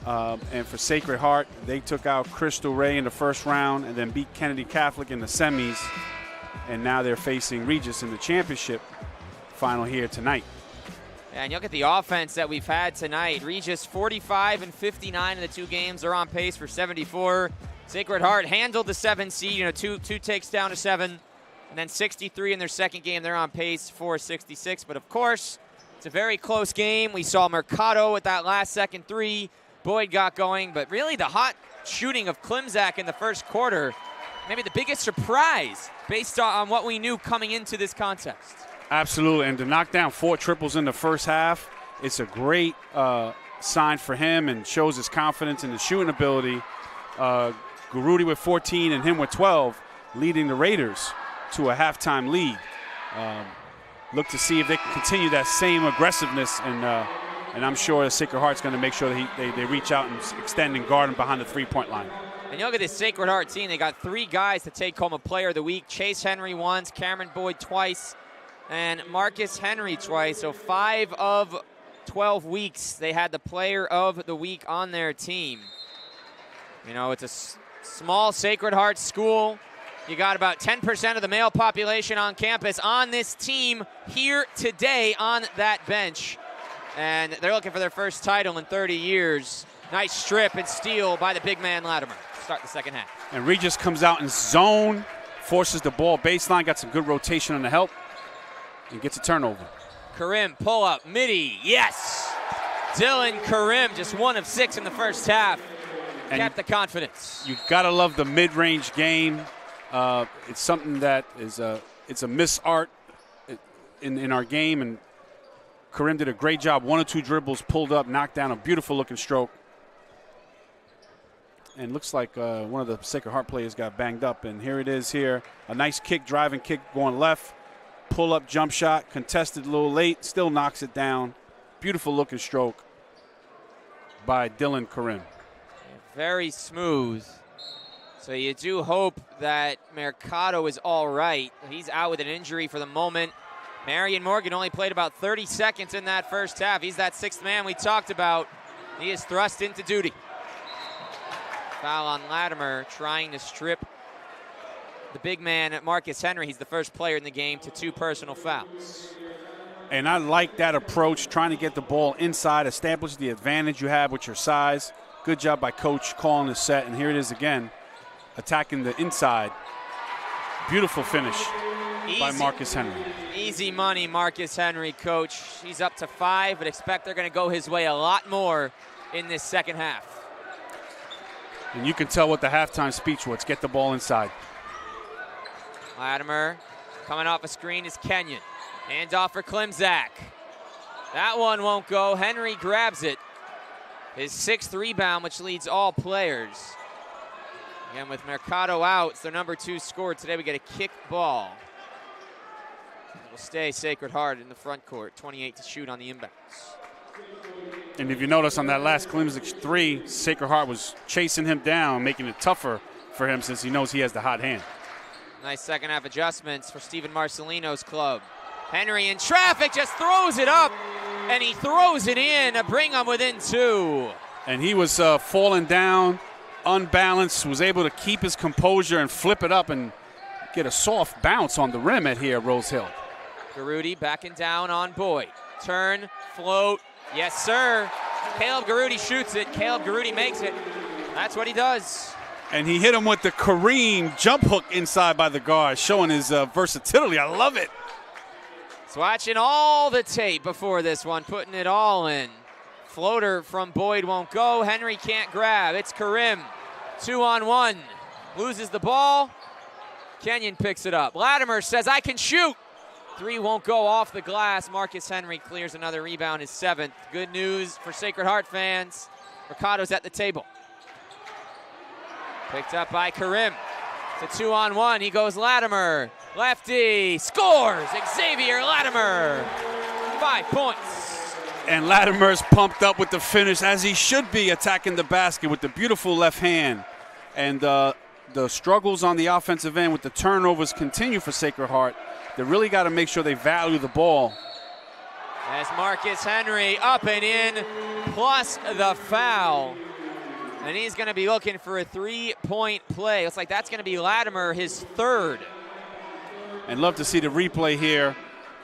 Speaker 4: And for Sacred Heart, they took out Crystal Ray in the first round and then beat Kennedy Catholic in the semis. And now they're facing Regis in the championship final here tonight.
Speaker 3: And you look at the offense that we've had tonight. Regis 45 and 59 in the two games. They're on pace for 74. Sacred Heart handled the 7 seed, two takes down to 7. And then 63 in their second game. They're on pace for 66. But of course, it's a very close game. We saw Mercado with that last second 3. Boyd got going. But really the hot shooting of Klimzak in the first quarter, maybe the biggest surprise based on what we knew coming into this contest.
Speaker 4: Absolutely, and to knock down 4 triples in the first half, it's a great sign for him and shows his confidence in his shooting ability. Garudi with 14 and him with 12, leading the Raiders to a halftime lead. Look to see if they can continue that same aggressiveness, and I'm sure the Sacred Heart's going to make sure that they reach out and extend and guard him behind the three-point line.
Speaker 3: And you look at this Sacred Heart team, they got 3 guys to take home a Player of the Week. Chase Henry once, Cameron Boyd twice, and Marcus Henry twice. So 5 of 12 weeks they had the Player of the Week on their team. It's a small Sacred Heart school. You got about 10% of the male population on campus on this team here today on that bench. And they're looking for their first title in 30 years. Nice strip and steal by the big man Latimer. Start the second half.
Speaker 4: And Regis comes out in zone, forces the ball baseline, got some good rotation on the help, and gets a turnover.
Speaker 3: Karim, pull up, midi, yes! Dylan Karim, just 1 of 6 in the first half. And kept the confidence.
Speaker 4: You gotta love the mid-range game. It's something that is it's a miss art in our game, and Karim did a great job. 1 or 2 dribbles, pulled up, knocked down a beautiful looking stroke. And looks like one of the Sacred Heart players got banged up. And here it is here. A nice kick, driving kick going left. Pull up jump shot, contested a little late, still knocks it down. Beautiful looking stroke by Dylan Karim.
Speaker 3: Very smooth. So you do hope that Mercado is all right. He's out with an injury for the moment. Marion Morgan only played about 30 seconds in that first half. He's that 6th man we talked about. He is thrust into duty. Foul on Latimer, trying to strip the big man Marcus Henry. He's the first player in the game to 2 personal fouls.
Speaker 4: And I like that approach, trying to get the ball inside, establish the advantage you have with your size. Good job by Coach calling the set, and here it is again, attacking the inside. Beautiful finish by Marcus Henry.
Speaker 3: Easy money, Marcus Henry, Coach. He's up to 5, but expect they're going to go his way a lot more in this second half.
Speaker 4: And you can tell what the halftime speech was. Get the ball inside.
Speaker 3: Latimer coming off a screen is Kenyon. Hands off for Klimzak. That one won't go. Henry grabs it. His 6th rebound, which leads all players. Again, with Mercado out, it's their number 2 scorer. Today we get a kick ball. It will stay Sacred Heart in the front court. 28 to shoot on the inbounds.
Speaker 4: And if you notice on that last Klimzak 3, Sacred Heart was chasing him down, making it tougher for him since he knows he has the hot hand.
Speaker 3: Nice second half adjustments for Steven Marcelino's club. Henry in traffic, just throws it up, and he throws it in to bring him within 2.
Speaker 4: And he was falling down, unbalanced, was able to keep his composure and flip it up and get a soft bounce on the rim at here at Rose Hill.
Speaker 3: Garuti backing down on Boyd. Turn, float, yes sir. Caleb Garuti shoots it, Caleb Garuti makes it. That's what he does.
Speaker 4: And he hit him with the Kareem jump hook inside by the guard, showing his versatility. I love it.
Speaker 3: He's watching all the tape before this one, putting it all in. Floater from Boyd won't go. Henry can't grab. It's Karim. 2-on-1. Loses the ball. Kenyon picks it up. Latimer says, I can shoot. 3 won't go off the glass. Marcus Henry clears another rebound, his 7th. Good news for Sacred Heart fans. Ricardo's at the table. Picked up by Karim. It's a 2-on-1. He goes Latimer. Lefty scores. Xavier Latimer. 5 points.
Speaker 4: And Latimer's pumped up with the finish, as he should be, attacking the basket with the beautiful left hand. And the struggles on the offensive end with the turnovers continue for Sacred Heart. They really got to make sure they value the ball.
Speaker 3: As Marcus Henry up and in, plus the foul. And he's going to be looking for a 3-point play. Looks like that's going to be Latimer, his 3rd.
Speaker 4: And love to see the replay here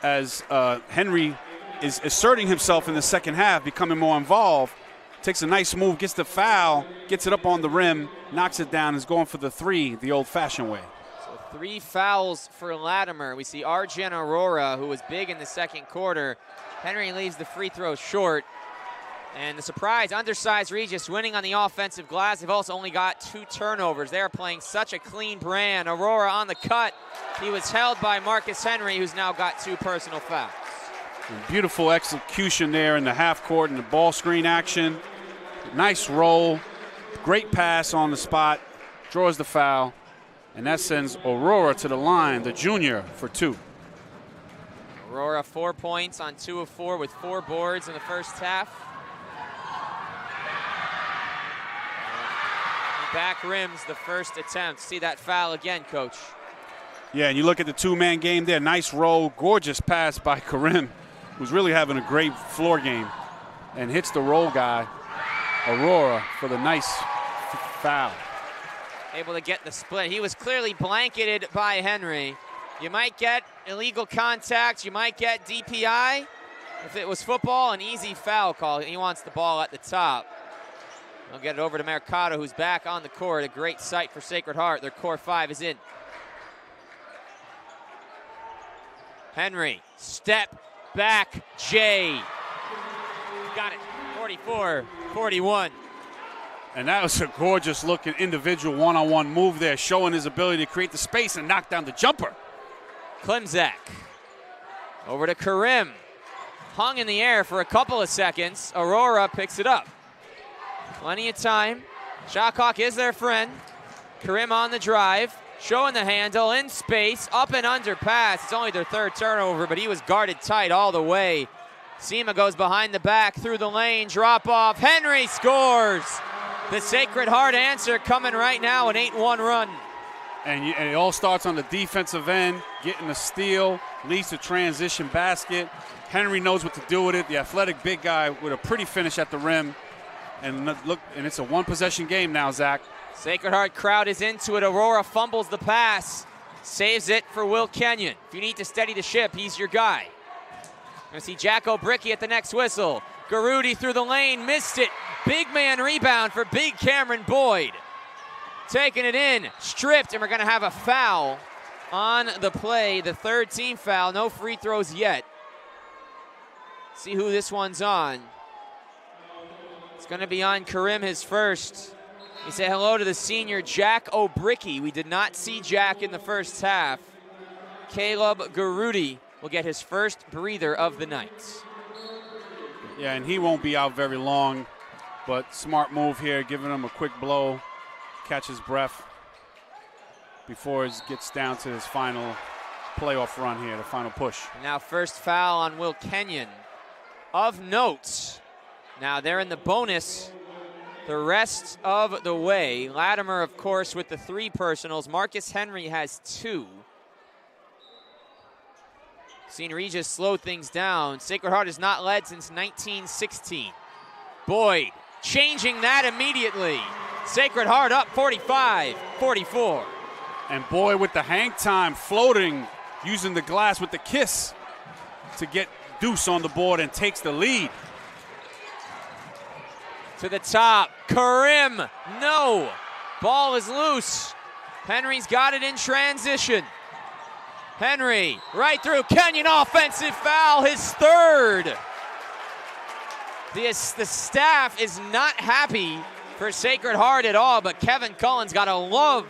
Speaker 4: as Henry is asserting himself in the second half, becoming more involved. Takes a nice move, gets the foul, gets it up on the rim, knocks it down, is going for the 3 the old-fashioned way.
Speaker 3: So 3 fouls for Latimer. We see Arjen Aurora, who was big in the second quarter. Henry leaves the free throw short. And the surprise, undersized Regis winning on the offensive glass. They've also only got 2 turnovers. They are playing such a clean brand. Aurora on the cut. He was held by Marcus Henry, who's now got 2 personal fouls.
Speaker 4: And beautiful execution there in the half court and the ball screen action. Nice roll, great pass on the spot, draws the foul, and that sends Aurora to the line, the junior, for 2.
Speaker 3: Aurora 4 points on 2 of 4 with 4 boards in the first half. He back rims the first attempt. See that foul again, Coach.
Speaker 4: Yeah, and you look at the 2-man game there. Nice roll, gorgeous pass by Karim, who's really having a great floor game, and hits the roll guy, Aurora, for the nice foul.
Speaker 3: Able to get the split. He was clearly blanketed by Henry. You might get illegal contact. You might get DPI. If it was football, an easy foul call. He wants the ball at the top. I'll get it over to Mercado, who's back on the court. A great sight for Sacred Heart. Their core 5 is in. Henry, step back, Jay. Got it, 44-41.
Speaker 4: And that was a gorgeous looking individual one-on-one move there, showing his ability to create the space and knock down the jumper.
Speaker 3: Klimzak over to Karim. Hung in the air for a couple of seconds. Aurora picks it up. Plenty of time. Shot clock is their friend. Karim on the drive. Showing the handle in space, up and under pass. It's only their 3rd turnover, but he was guarded tight all the way. Sema goes behind the back, through the lane, drop off. Henry scores. The Sacred Heart answer coming right now, an 8-1 run.
Speaker 4: And it all starts on the defensive end, getting a steal, leads to transition basket. Henry knows what to do with it. The athletic big guy with a pretty finish at the rim. And look, and it's a 1-possession game now, Zach.
Speaker 3: Sacred Heart crowd is into it. Aurora fumbles the pass. Saves it for Will Kenyon. If you need to steady the ship, he's your guy. Gonna see Jack O'Bricky at the next whistle. Garuti through the lane, missed it. Big man rebound for big Cameron Boyd. Taking it in, stripped, and we're gonna have a foul on the play. The 3rd team foul, no free throws yet. See who this one's on. It's gonna be on Karim, his first. We say hello to the senior Jack O'Bricky. We did not see Jack in the first half. Caleb Garuti will get his first breather of the night.
Speaker 4: Yeah, and he won't be out very long, but smart move here, giving him a quick blow, catch his breath before it gets down to his final playoff run here, the final push.
Speaker 3: Now first foul on Will Kenyon. Of note, now they're in the bonus the rest of the way. Latimer, of course, with the 3 personals. Marcus Henry has 2. Seen Regis slow things down. Sacred Heart has not led since 1916. Boyd changing that immediately. Sacred Heart up 45-44.
Speaker 4: And Boyd with the hang time, floating, using the glass with the kiss to get Deuce on the board and takes the lead.
Speaker 3: To the top, Karim, no. Ball is loose. Henry's got it in transition. Henry, right through, Kenyon, offensive foul, his third. The staff is not happy for Sacred Heart at all, but Kevin Cullen's got to love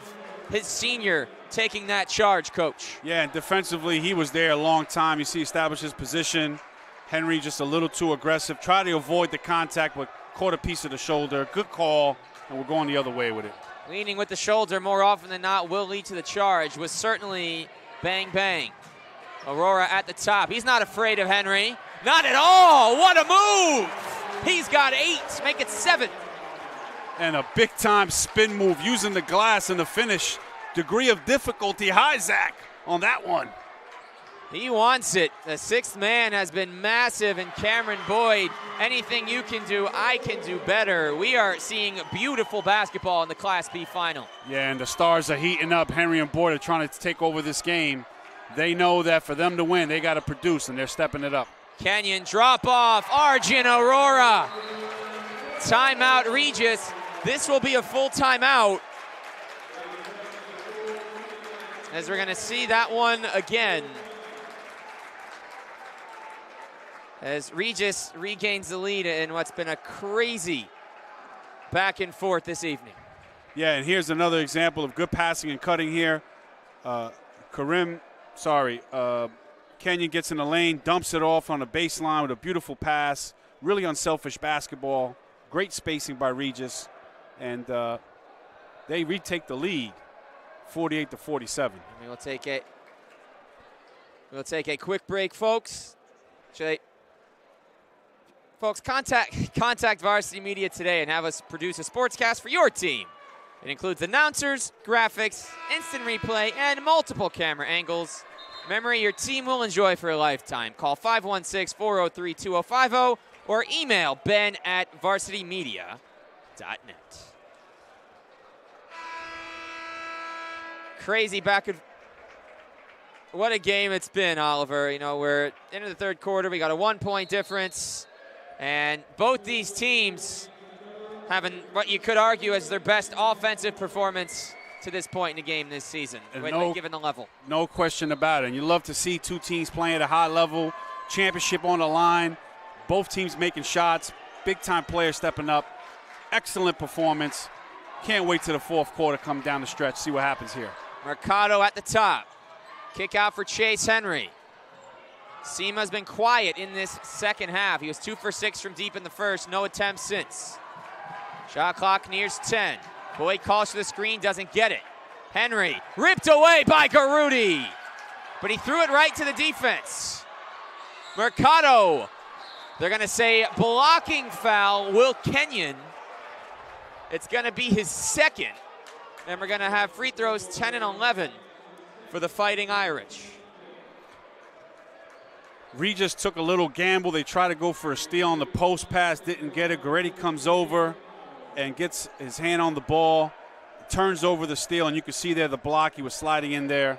Speaker 3: his senior taking that charge, Coach.
Speaker 4: Yeah, and defensively, he was there a long time. You see, established his position. Henry just a little too aggressive. Try to avoid the contact, but caught a piece of the shoulder. Good call, and we're going the other way with it.
Speaker 3: Leaning with the shoulder more often than not will lead to the charge. Was certainly bang, bang. Aurora at the top. He's not afraid of Henry. Not at all. What a move. He's got 8. Make it 7.
Speaker 4: And a big-time spin move using the glass in the finish. Degree of difficulty high, Zach, on that one.
Speaker 3: He wants it. The 6th man has been massive, and Cameron Boyd, anything you can do, I can do better. We are seeing beautiful basketball in the Class B final.
Speaker 4: Yeah, and the Stars are heating up. Henry and Boyd are trying to take over this game. They know that for them to win, they got to produce, and they're stepping it up.
Speaker 3: Kenyon drop off. Arjun Aurora. Timeout Regis. This will be a full timeout, as we're going to see that one again, as Regis regains the lead in what's been a crazy back and forth this evening.
Speaker 4: Yeah, and here's another example of good passing and cutting here. Kenyon gets in the lane, dumps it off on the baseline with a beautiful pass. Really unselfish basketball. Great spacing by Regis. And they retake the lead, 48-47.
Speaker 3: We'll take a quick break, folks. Folks, contact Varsity Media today and have us produce a sportscast for your team. It includes announcers, graphics, instant replay, and multiple camera angles. Memory your team will enjoy for a lifetime. Call 516-403-2050 or email ben@varsitymedia.net. Crazy back and what a game it's been, Oliver. You know, we're into the third quarter. We got a 1-point difference, and both these teams having what you could argue as their best offensive performance to this point in the game this season, given the level. No question about it. And you love to see two teams playing at a high level, championship on the line, both teams making shots, big-time players stepping up. Excellent performance. Can't wait till the fourth quarter come down the stretch, see what happens here. Mercado at the top. Kick out for Chase Henry. Sema's been quiet in this second half. He was 2 for 6 from deep in the first, no attempts since. Shot clock nears 10. Boyd calls for the screen, doesn't get it. Henry ripped away by Garudi, but he threw it right to the defense. Mercado, they're gonna say blocking foul, Will Kenyon. It's gonna be his second, and we're gonna have free throws 10 and 11 for the Fighting Irish. Regis took a little gamble. They tried to go for a steal on the post pass, didn't get it. Goretti comes over and gets his hand on the ball, turns over the steal, and you can see there the block. He was sliding in there,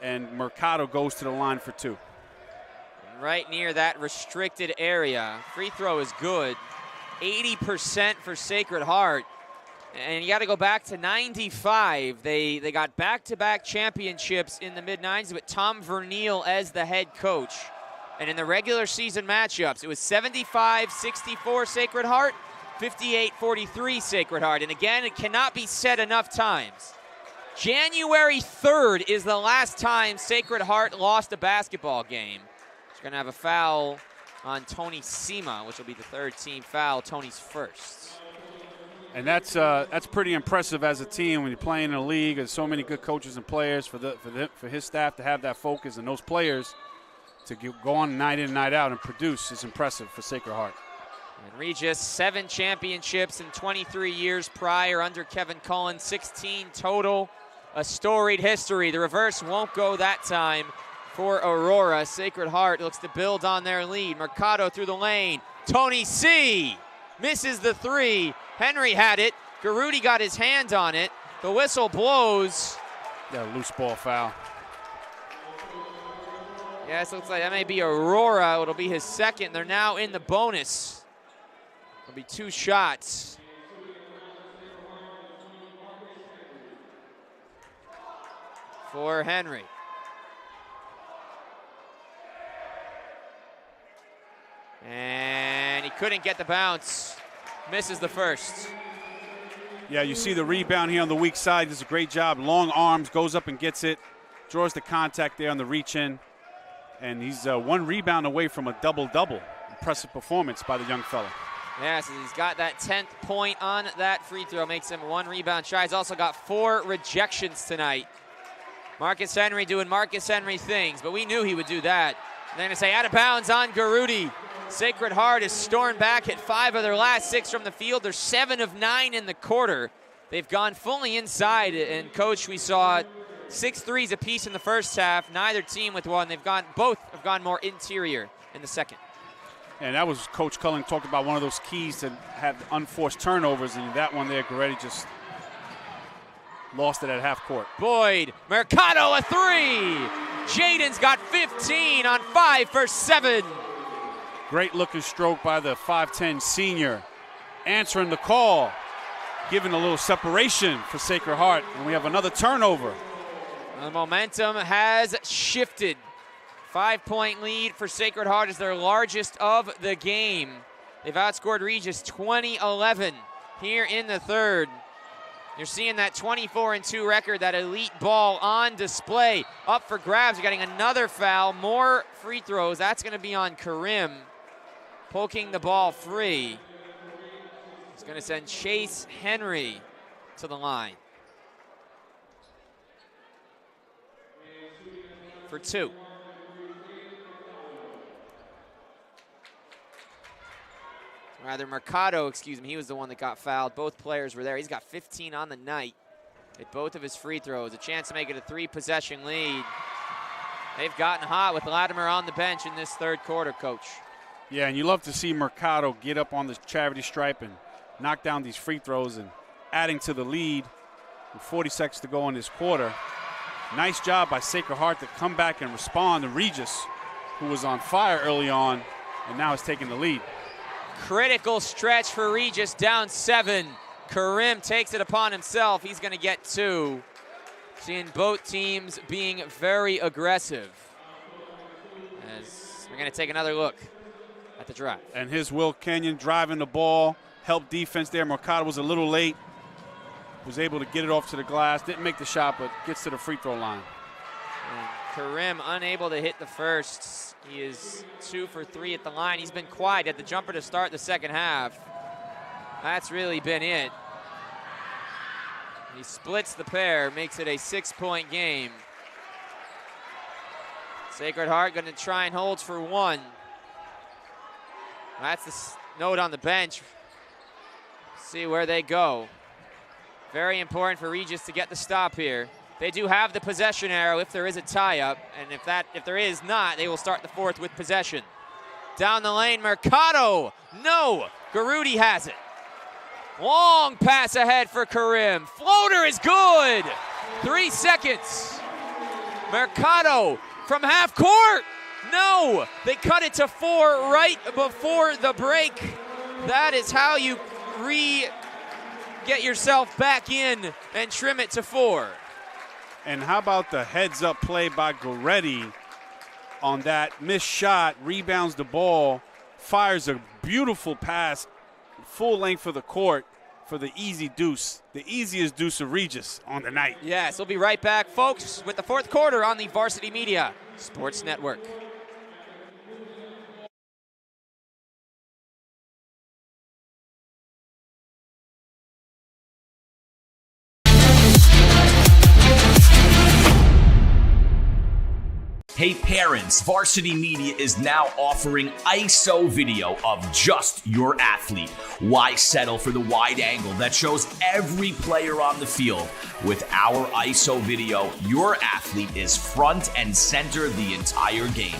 Speaker 3: and Mercado goes to the line for 2. Right near that restricted area. Free throw is good. 80% for Sacred Heart. And you got to go back to 95. They got back-to-back championships in the mid-90s with Tom Verneal as the head coach. And in the regular season matchups, it was 75-64 Sacred Heart, 58-43 Sacred Heart. And again, it cannot be said enough times. January 3rd is the last time Sacred Heart lost a basketball game. It's going to have a foul on Tony Sema, which will be the third team foul, Tony's first. And that's pretty impressive as a team when you're playing in a league. There's so many good coaches and players for his staff to have that focus, and those players to go on night in and night out and produce is impressive for Sacred Heart. And Regis, 7 championships in 23 years prior under Kevin Cullen, 16 total. A storied history. The reverse won't go that time. for Aurora. Sacred Heart looks to build on their lead. Mercado through the lane. Tony C. misses the three. Henry had it. Garudi got his hand on it. The whistle blows.
Speaker 4: Yeah, loose ball foul.
Speaker 3: Yes, looks like that may be Aurora. It'll be his second. They're now in the bonus. It'll be 2 shots. For Henry. And he couldn't get the bounce. Misses the first.
Speaker 4: Yeah, you see the rebound here on the weak side. Does a great job. Long arms, goes up and gets it. Draws the contact there on the reach in. And he's 1 rebound away from a double-double. Impressive performance by the young fella.
Speaker 3: Yes, he's got that 10th point on that free throw. Makes him 1 rebound shy. He's also got 4 rejections tonight. Marcus Henry doing Marcus Henry things, but we knew he would do that. And they're going to say out of bounds on Garudi. Sacred Heart has stormed back, hit 5 of their last 6 from the field. They're 7 of 9 in the quarter. They've gone fully inside, and Coach, we saw 6 threes apiece in the first half. Neither team with one. Both have gone more interior in the second.
Speaker 4: And that was Coach Cullen talked about one of those keys to have unforced turnovers, and that one there, Goretti just lost it at half court.
Speaker 3: Boyd, Mercado a 3. Jaden's got 15 on 5 for 7.
Speaker 4: Great looking stroke by the 5'10 senior. Answering the call, giving a little separation for Sacred Heart. And we have another turnover.
Speaker 3: The momentum has shifted. 5-point lead for Sacred Heart is their largest of the game. They've outscored Regis 20-11 here in the third. You're seeing that 24-2 record, that elite ball on display. Up for grabs. You're getting another foul, more free throws. That's going to be on Karim, poking the ball free. He's going to send Chase Henry to the line for 2. Rather, Mercado, excuse me, he was the one that got fouled. Both players were there. He's got 15 on the night. Hit both of his free throws. A chance to make it a 3-possession lead. They've gotten hot with Latimer on the bench in this third quarter, Coach.
Speaker 4: Yeah, and you love to see Mercado get up on the charity stripe and knock down these free throws and adding to the lead with 40 seconds to go in this quarter. Nice job by Sacred Heart to come back and respond to Regis, who was on fire early on and now is taking the lead.
Speaker 3: Critical stretch for Regis, down 7. Karim takes it upon himself. He's going to get 2. Seeing both teams being very aggressive. As we're going to take another look at the drive.
Speaker 4: And here's Will Kenyon driving the ball. Help defense there. Mercado was a little late. Was able to get it off to the glass. Didn't make the shot, but gets to the free throw line.
Speaker 3: And Karim unable to hit the first. He is 2 for 3 at the line. He's been quiet at the jumper to start the second half. That's really been it. He splits the pair, makes it a 6-point game. Sacred Heart going to try and hold for 1. That's the note on the bench. See where they go. Very important for Regis to get the stop here. They do have the possession arrow if there is a tie-up, and if there is not, they will start the fourth with possession. Down the lane, Mercado. No, Garudi has it. Long pass ahead for Karim. Floater is good. 3 seconds. Mercado from half court. No, they cut it to 4 right before the break. That is how you get yourself back in and trim it to 4.
Speaker 4: And how about the heads-up play by Goretti on that missed shot, rebounds the ball, fires a beautiful pass, full length of the court for the easy deuce, the easiest deuce of Regis on the night.
Speaker 3: Yes, we'll be right back, folks, with the fourth quarter on the Varsity Media Sports Network.
Speaker 2: Hey parents, Varsity Media is now offering ISO video of just your athlete. Why settle for the wide angle that shows every player on the field? With our ISO video, your athlete is front and center the entire game.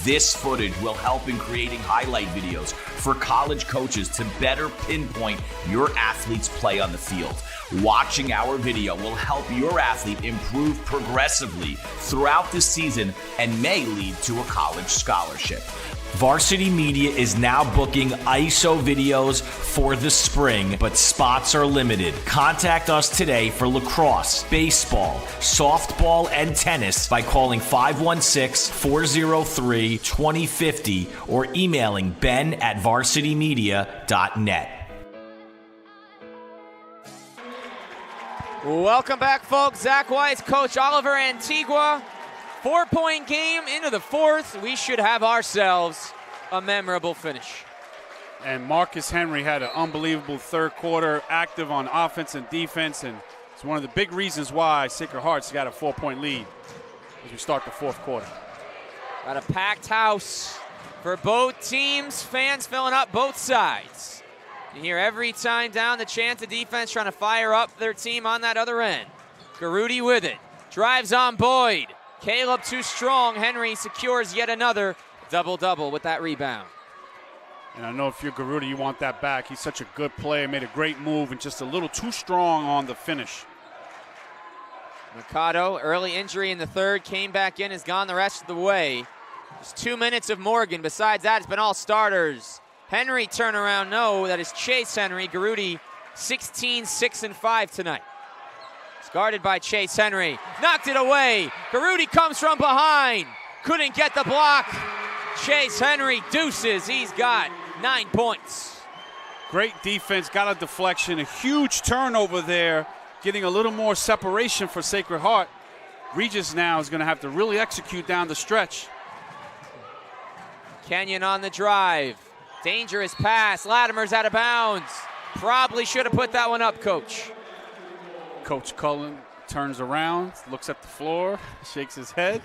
Speaker 2: This footage will help in creating highlight videos for college coaches to better pinpoint your athlete's play on the field. Watching our video will help your athlete improve progressively throughout the season and may lead to a college scholarship. Varsity Media is now booking ISO videos for the spring, but spots are limited. Contact us today for lacrosse, baseball, softball, and tennis by calling 516-403-2050 or emailing ben@varsitymedia.net.
Speaker 3: Welcome back, folks. Zach Weiss, Coach Oliver Antigua. 4-point game into the fourth. We should have ourselves a memorable finish.
Speaker 4: And Marcus Henry had an unbelievable third quarter, active on offense and defense, and it's one of the big reasons why Sacred Heart's got a 4-point lead as we start the fourth quarter.
Speaker 3: Got a packed house for both teams, fans filling up both sides. You hear every time down the chance of defense trying to fire up their team on that other end. Garuti with it, drives on Boyd. Caleb too strong. Henry secures yet another double-double with that rebound.
Speaker 4: And I know if you're Garuti, you want that back. He's such a good player, made a great move, and just a little too strong on the finish.
Speaker 3: Mercado, early injury in the third, came back in, has gone the rest of the way. Just 2 minutes of Morgan. Besides that, it's been all starters. Henry turnaround, no, that is Chase Henry. Garuti 16, 6, and 5 tonight. It's guarded by Chase Henry. Knocked it away. Garuti comes from behind. Couldn't get the block. Chase Henry deuces. He's got 9 points.
Speaker 4: Great defense, got a deflection, a huge turnover there, getting a little more separation for Sacred Heart. Regis now is going to have to really execute down the stretch.
Speaker 3: Kenyon on the drive. Dangerous pass. Latimer's out of bounds. Probably should have put that one up, Coach.
Speaker 4: Coach Cullen turns around, looks at the floor, shakes his head.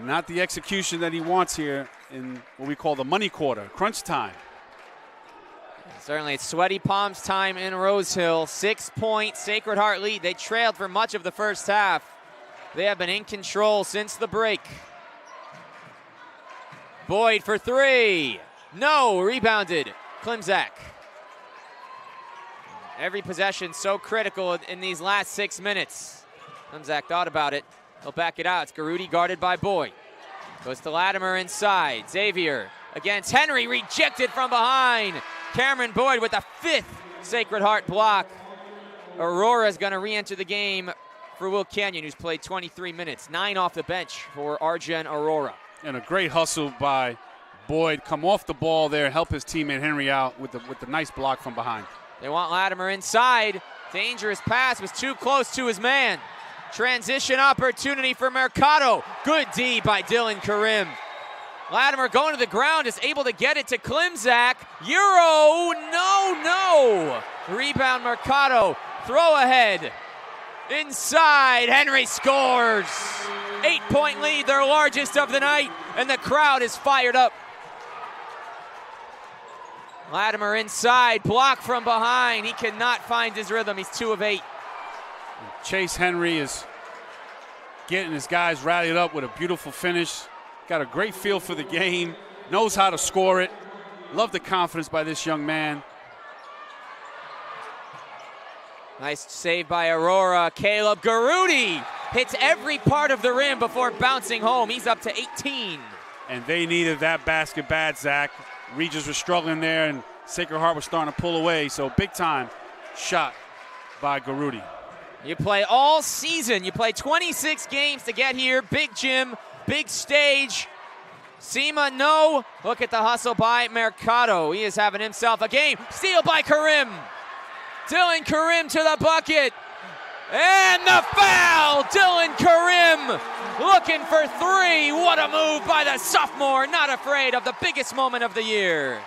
Speaker 4: Not the execution that he wants here in what we call the money quarter, crunch time.
Speaker 3: Certainly, it's sweaty palms time in Rose Hill. 6-point Sacred Heart lead. They trailed for much of the first half. They have been in control since the break. Boyd for three. No, rebounded. Klimzak. Every possession so critical in these last 6 minutes. Klimzak thought about it. He'll back it out. It's Garuti guarded by Boyd. Goes to Latimer inside. Xavier against Henry, rejected from behind. Cameron Boyd with the 5th Sacred Heart block. Aurora's going to re-enter the game for Will Canyon, who's played 23 minutes. 9 off the bench for Arjen Aurora.
Speaker 4: And a great hustle by Boyd. Come off the ball there, help his teammate Henry out with the nice block from behind.
Speaker 3: They want Latimer inside. Dangerous pass, was too close to his man. Transition opportunity for Mercado. Good D by Dylan Karim. Latimer going to the ground, is able to get it to Klimzak. Euro, no. Rebound Mercado, throw ahead. Inside, Henry scores. 8-point lead, their largest of the night, and the crowd is fired up. Latimer inside, block from behind. He cannot find his rhythm. He's 2 of 8.
Speaker 4: Chase Henry is getting his guys rallied up with a beautiful finish. Got a great feel for the game, knows how to score it. Love the confidence by this young man.
Speaker 3: Nice save by Aurora. Caleb Garuti hits every part of the rim before bouncing home. He's up to 18.
Speaker 4: And they needed that basket bad, Zach. Regis was struggling there, and Sacred Heart was starting to pull away. So big time shot by Garuti.
Speaker 3: You play all season. You play 26 games to get here. Big gym, big stage. Sema, no. Look at the hustle by Mercado. He is having himself a game. Steal by Karim. Dylan Karim to the bucket. And the foul. Dylan Karim looking for 3. What a move by the sophomore. Not afraid of the biggest moment of the year.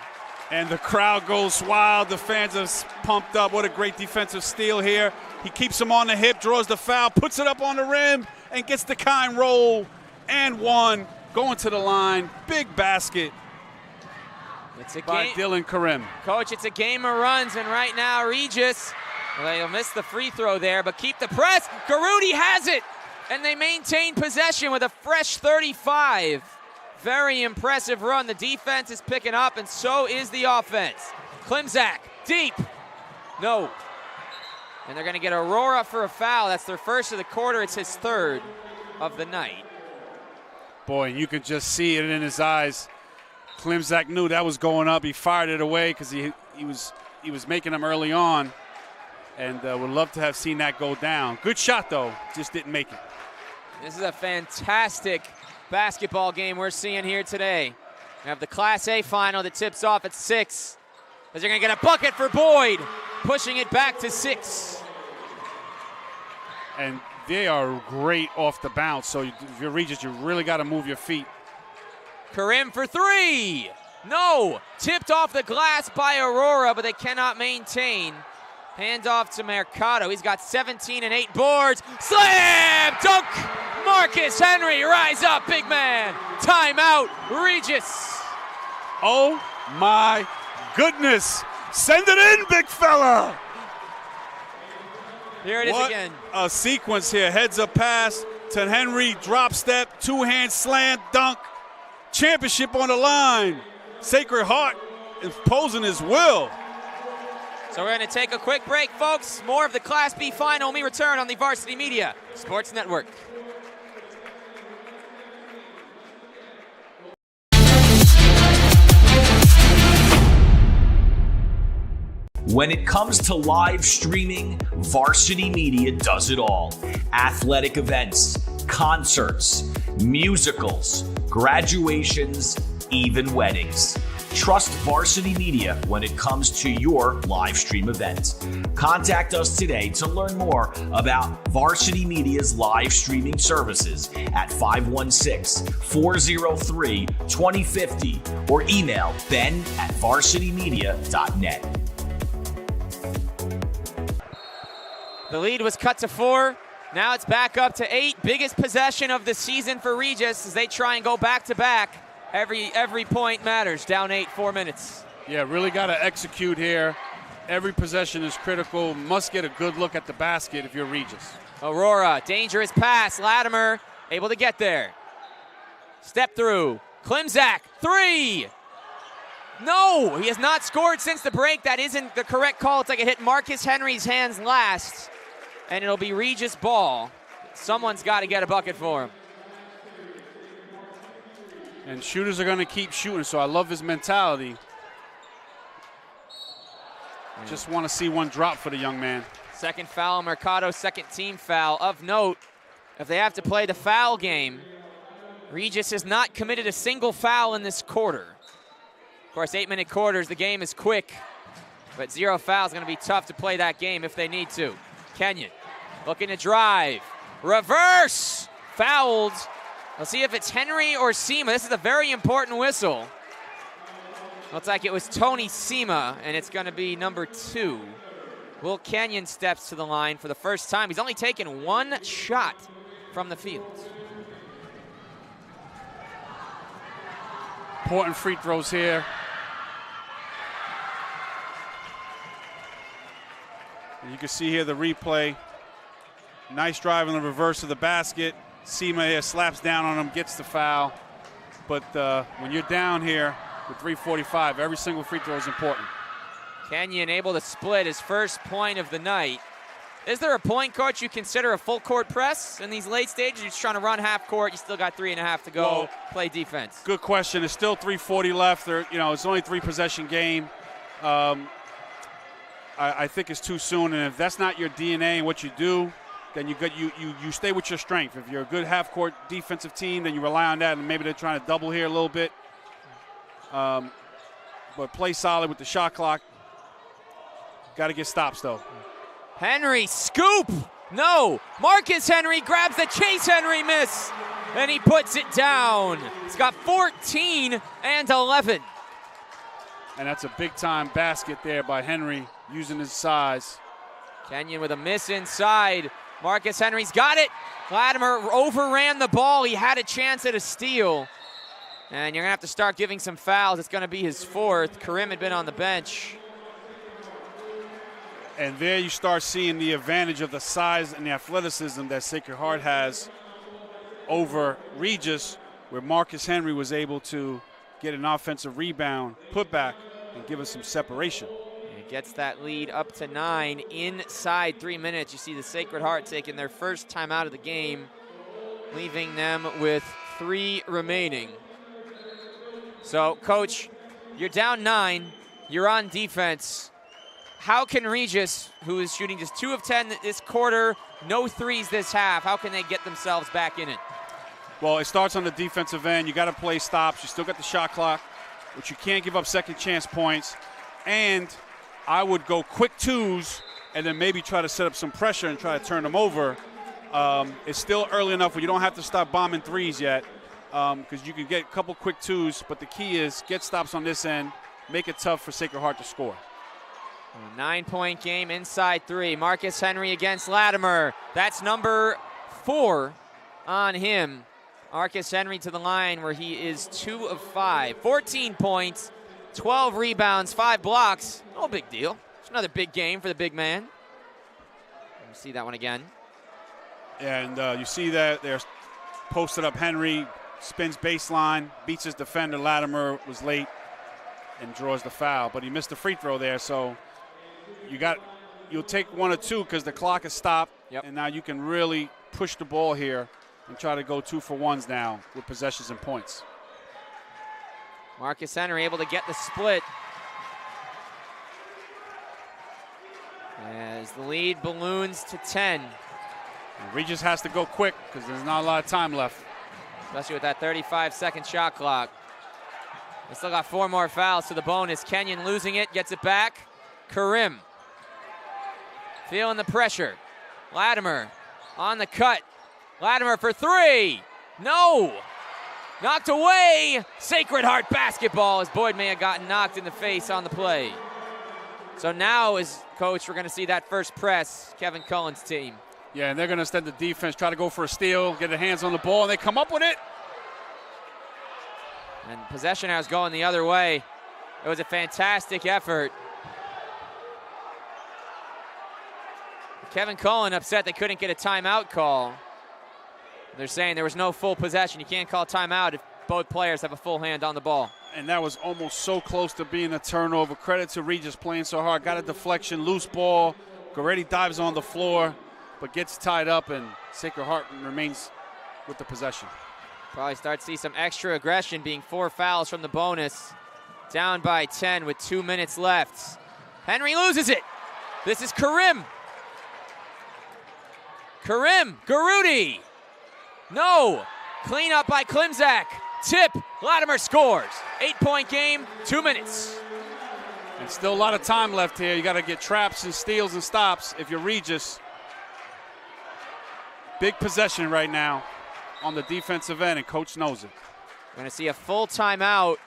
Speaker 4: And the crowd goes wild. The fans are pumped up. What a great defensive steal here. He keeps him on the hip, draws the foul, puts it up on the rim, and gets the kind roll and one. Going to the line. Big basket
Speaker 3: It's a
Speaker 4: by
Speaker 3: game.
Speaker 4: Dylan Karim.
Speaker 3: Coach, it's a game of runs, and right now Regis, they'll miss the free throw there, but keep the press. Garuti has it, and they maintain possession with a fresh 35. Very impressive run. The defense is picking up, and so is the offense. Klimczak, deep. No. And they're going to get Aurora for a foul. That's their first of the quarter. It's his third of the night.
Speaker 4: Boy, you could just see it in his eyes. Klimczak knew that was going up. He fired it away because he was making them early on, and would love to have seen that go down. Good shot, though. Just didn't make it.
Speaker 3: This is a fantastic basketball game we're seeing here today. We have the Class A final that tips off at 6. As they're going to get a bucket for Boyd, pushing it back to 6.
Speaker 4: And they are great off the bounce, so if you're Regis, you really got to move your feet.
Speaker 3: Karim for 3. No. Tipped off the glass by Aurora, but they cannot maintain. Hand off to Mercado. He's got 17 and 8 boards. Slam dunk. Marcus Henry, rise up, big man. Timeout, Regis.
Speaker 4: Oh, my goodness. Send it in, big fella.
Speaker 3: Here it is again.
Speaker 4: A sequence here. Heads up pass to Henry. Drop step. Two-hand slam dunk. Championship on the line. Sacred Heart imposing his will.
Speaker 3: So we're going to take a quick break, folks. More of the Class B final when we return on the Varsity Media Sports Network.
Speaker 2: When it comes to live streaming, Varsity Media does it all. Athletic events, concerts, musicals, graduations, even weddings. Trust Varsity Media when it comes to your live stream event. Contact us today to learn more about Varsity Media's live streaming services at 516-403-2050 or email ben@varsitymedia.net.
Speaker 3: The lead was cut to 4. Now it's back up to 8. Biggest possession of the season for Regis as they try and go back-to-back. Every point matters. Down 8, 4 minutes.
Speaker 4: Yeah, really got to execute here. Every possession is critical. Must get a good look at the basket if you're Regis.
Speaker 3: Aurora, dangerous pass. Latimer able to get there. Step through. Klimczak, 3. No, he has not scored since the break. That isn't the correct call. It's like it hit Marcus Henry's hands last. And it'll be Regis ball. Someone's got to get a bucket for him.
Speaker 4: And shooters are going to keep shooting, so I love his mentality. Just want to see one drop for the young man.
Speaker 3: Second foul, Mercado, second team foul. Of note, if they have to play the foul game, Regis has not committed a single foul in this quarter. Of course, 8-minute quarters, the game is quick, but 0 fouls is going to be tough to play that game if they need to. Kenyon looking to drive. Reverse! Fouled. We'll see if it's Henry or Sema. This is a very important whistle. Looks like it was Tony Sema, and it's going to be number 2. Will Kenyon steps to the line for the first time. He's only taken 1 shot from the field.
Speaker 4: Important free throws here. And you can see here the replay. Nice drive in the reverse of the basket. Sema here slaps down on him, gets the foul. But when you're down here with 3:45, every single free throw is important.
Speaker 3: Kenyon able to split his first point of the night. Is there a point, Coach, you consider a full court press in these late stages? You're just trying to run half court. You still got 3.5 to go.
Speaker 4: Well,
Speaker 3: play defense.
Speaker 4: Good question. There's still 3:40 left. It's only a 3-possession game. I think it's too soon. And if that's not your DNA and what you do, then you stay with your strength. If you're a good half-court defensive team, then you rely on that. And maybe they're trying to double here a little bit. But play solid with the shot clock. Got to get stops, though.
Speaker 3: Henry, scoop! No! Marcus Henry grabs the Chase Henry miss, and he puts it down. He's got 14 and 11.
Speaker 4: And that's a big-time basket there by Henry using his size.
Speaker 3: Kenyon with a miss inside. Marcus Henry's got it. Latimer overran the ball. He had a chance at a steal. And you're going to have to start giving some fouls. It's going to be his fourth. Karim had been on the bench.
Speaker 4: And there you start seeing the advantage of the size and the athleticism that Sacred Heart has over Regis, where Marcus Henry was able to get an offensive rebound, put back, and give us some separation.
Speaker 3: It gets that lead up to 9 inside 3 minutes. You see the Sacred Heart taking their first time out of the game, leaving them with 3 remaining. So, Coach, you're down 9. You're on defense. How can Regis, who is shooting just 2 of 10 this quarter, no threes this half, how can they get themselves back in it?
Speaker 4: Well, it starts on the defensive end. You got to play stops. You still got the shot clock, but you can't give up second chance points. And I would go quick 2s and then maybe try to set up some pressure and try to turn them over. It's still early enough where you don't have to stop bombing 3s yet, because you can get a couple quick 2s, but the key is get stops on this end, make it tough for Sacred Heart to score.
Speaker 3: A 9-point game inside 3. Marcus Henry against Latimer. That's number 4 on him. Marcus Henry to the line where he is 2 of 5. 14 points, 12 rebounds, 5 blocks. No big deal. It's another big game for the big man. Let me see that one again.
Speaker 4: And you see that they're posted up. Henry spins baseline, beats his defender. Latimer was late and draws the foul, but he missed the free throw there. So you'll take 1 or 2 because the clock is stopped.
Speaker 3: Yep.
Speaker 4: And now you can really push the ball here and try to go 2 for 1s now with possessions and points.
Speaker 3: Marcus Henry able to get the split as the lead balloons to 10.
Speaker 4: And Regis has to go quick because there's not a lot of time left.
Speaker 3: Especially with that 35-second shot clock. They still got 4 more fouls to the bonus. Kenyon losing it, gets it back. Karim feeling the pressure. Latimer on the cut. Latimer for 3. No. Knocked away. Sacred Heart basketball as Boyd may have gotten knocked in the face on the play. So now, as coach, we're going to see that first press, Kevin Cullen's team.
Speaker 4: Yeah, and they're going to extend the defense, try to go for a steal, get their hands on the ball, and they come up with it.
Speaker 3: And possession now is going the other way. It was a fantastic effort. Kevin Cullen upset they couldn't get a timeout call. They're saying there was no full possession. You can't call timeout if both players have a full hand on the ball.
Speaker 4: And that was almost so close to being a turnover. Credit to Regis playing so hard. Got a deflection, loose ball. Goretti dives on the floor, but gets tied up, and Sacred Heart remains with the possession.
Speaker 3: Probably start to see some extra aggression, being 4 fouls from the bonus. Down by 10 with 2 minutes left. Henry loses it. This is Karim. Garuti. No. Clean up by Klimzak. Tip. Latimer scores. 8-point game, 2 minutes.
Speaker 4: And still a lot of time left here. You got to get traps and steals and stops if you're Regis. Big possession right now on the defensive end, and coach knows it.
Speaker 3: We're going to see a full timeout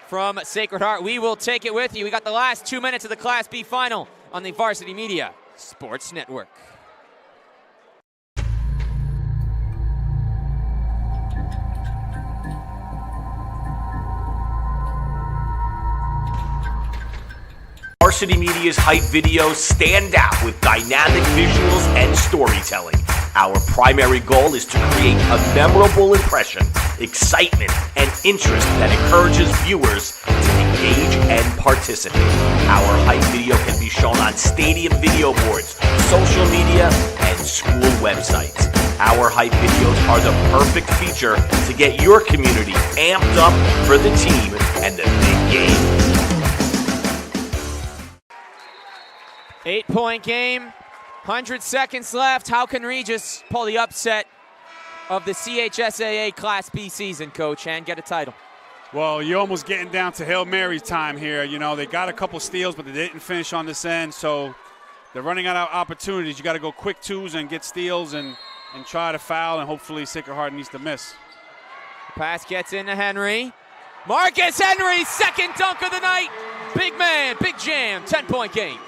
Speaker 3: from Sacred Heart. We will take it with you. We got the last 2 minutes of the Class B final on the Varsity Media Sports Network.
Speaker 2: Varsity Media's hype videos stand out with dynamic visuals and storytelling. Our primary goal is to create a memorable impression, excitement, and interest that encourages viewers to engage and participate. Our hype video can be shown on stadium video boards, social media, and school websites. Our hype videos are the perfect feature to get your community amped up for the team and the big game.
Speaker 3: 8-point game, 100 seconds left. How can Regis pull the upset of the CHSAA Class B season, Coach, and get a title?
Speaker 4: Well, you're almost getting down to Hail Mary time here. You know, they got a couple steals, but they didn't finish on this end, so they're running out of opportunities. You got to go quick 2s and get steals and try to foul, and hopefully Sacred Heart needs to miss.
Speaker 3: Pass gets into Henry. Marcus Henry, second dunk of the night. Big man, big jam, 10-point game.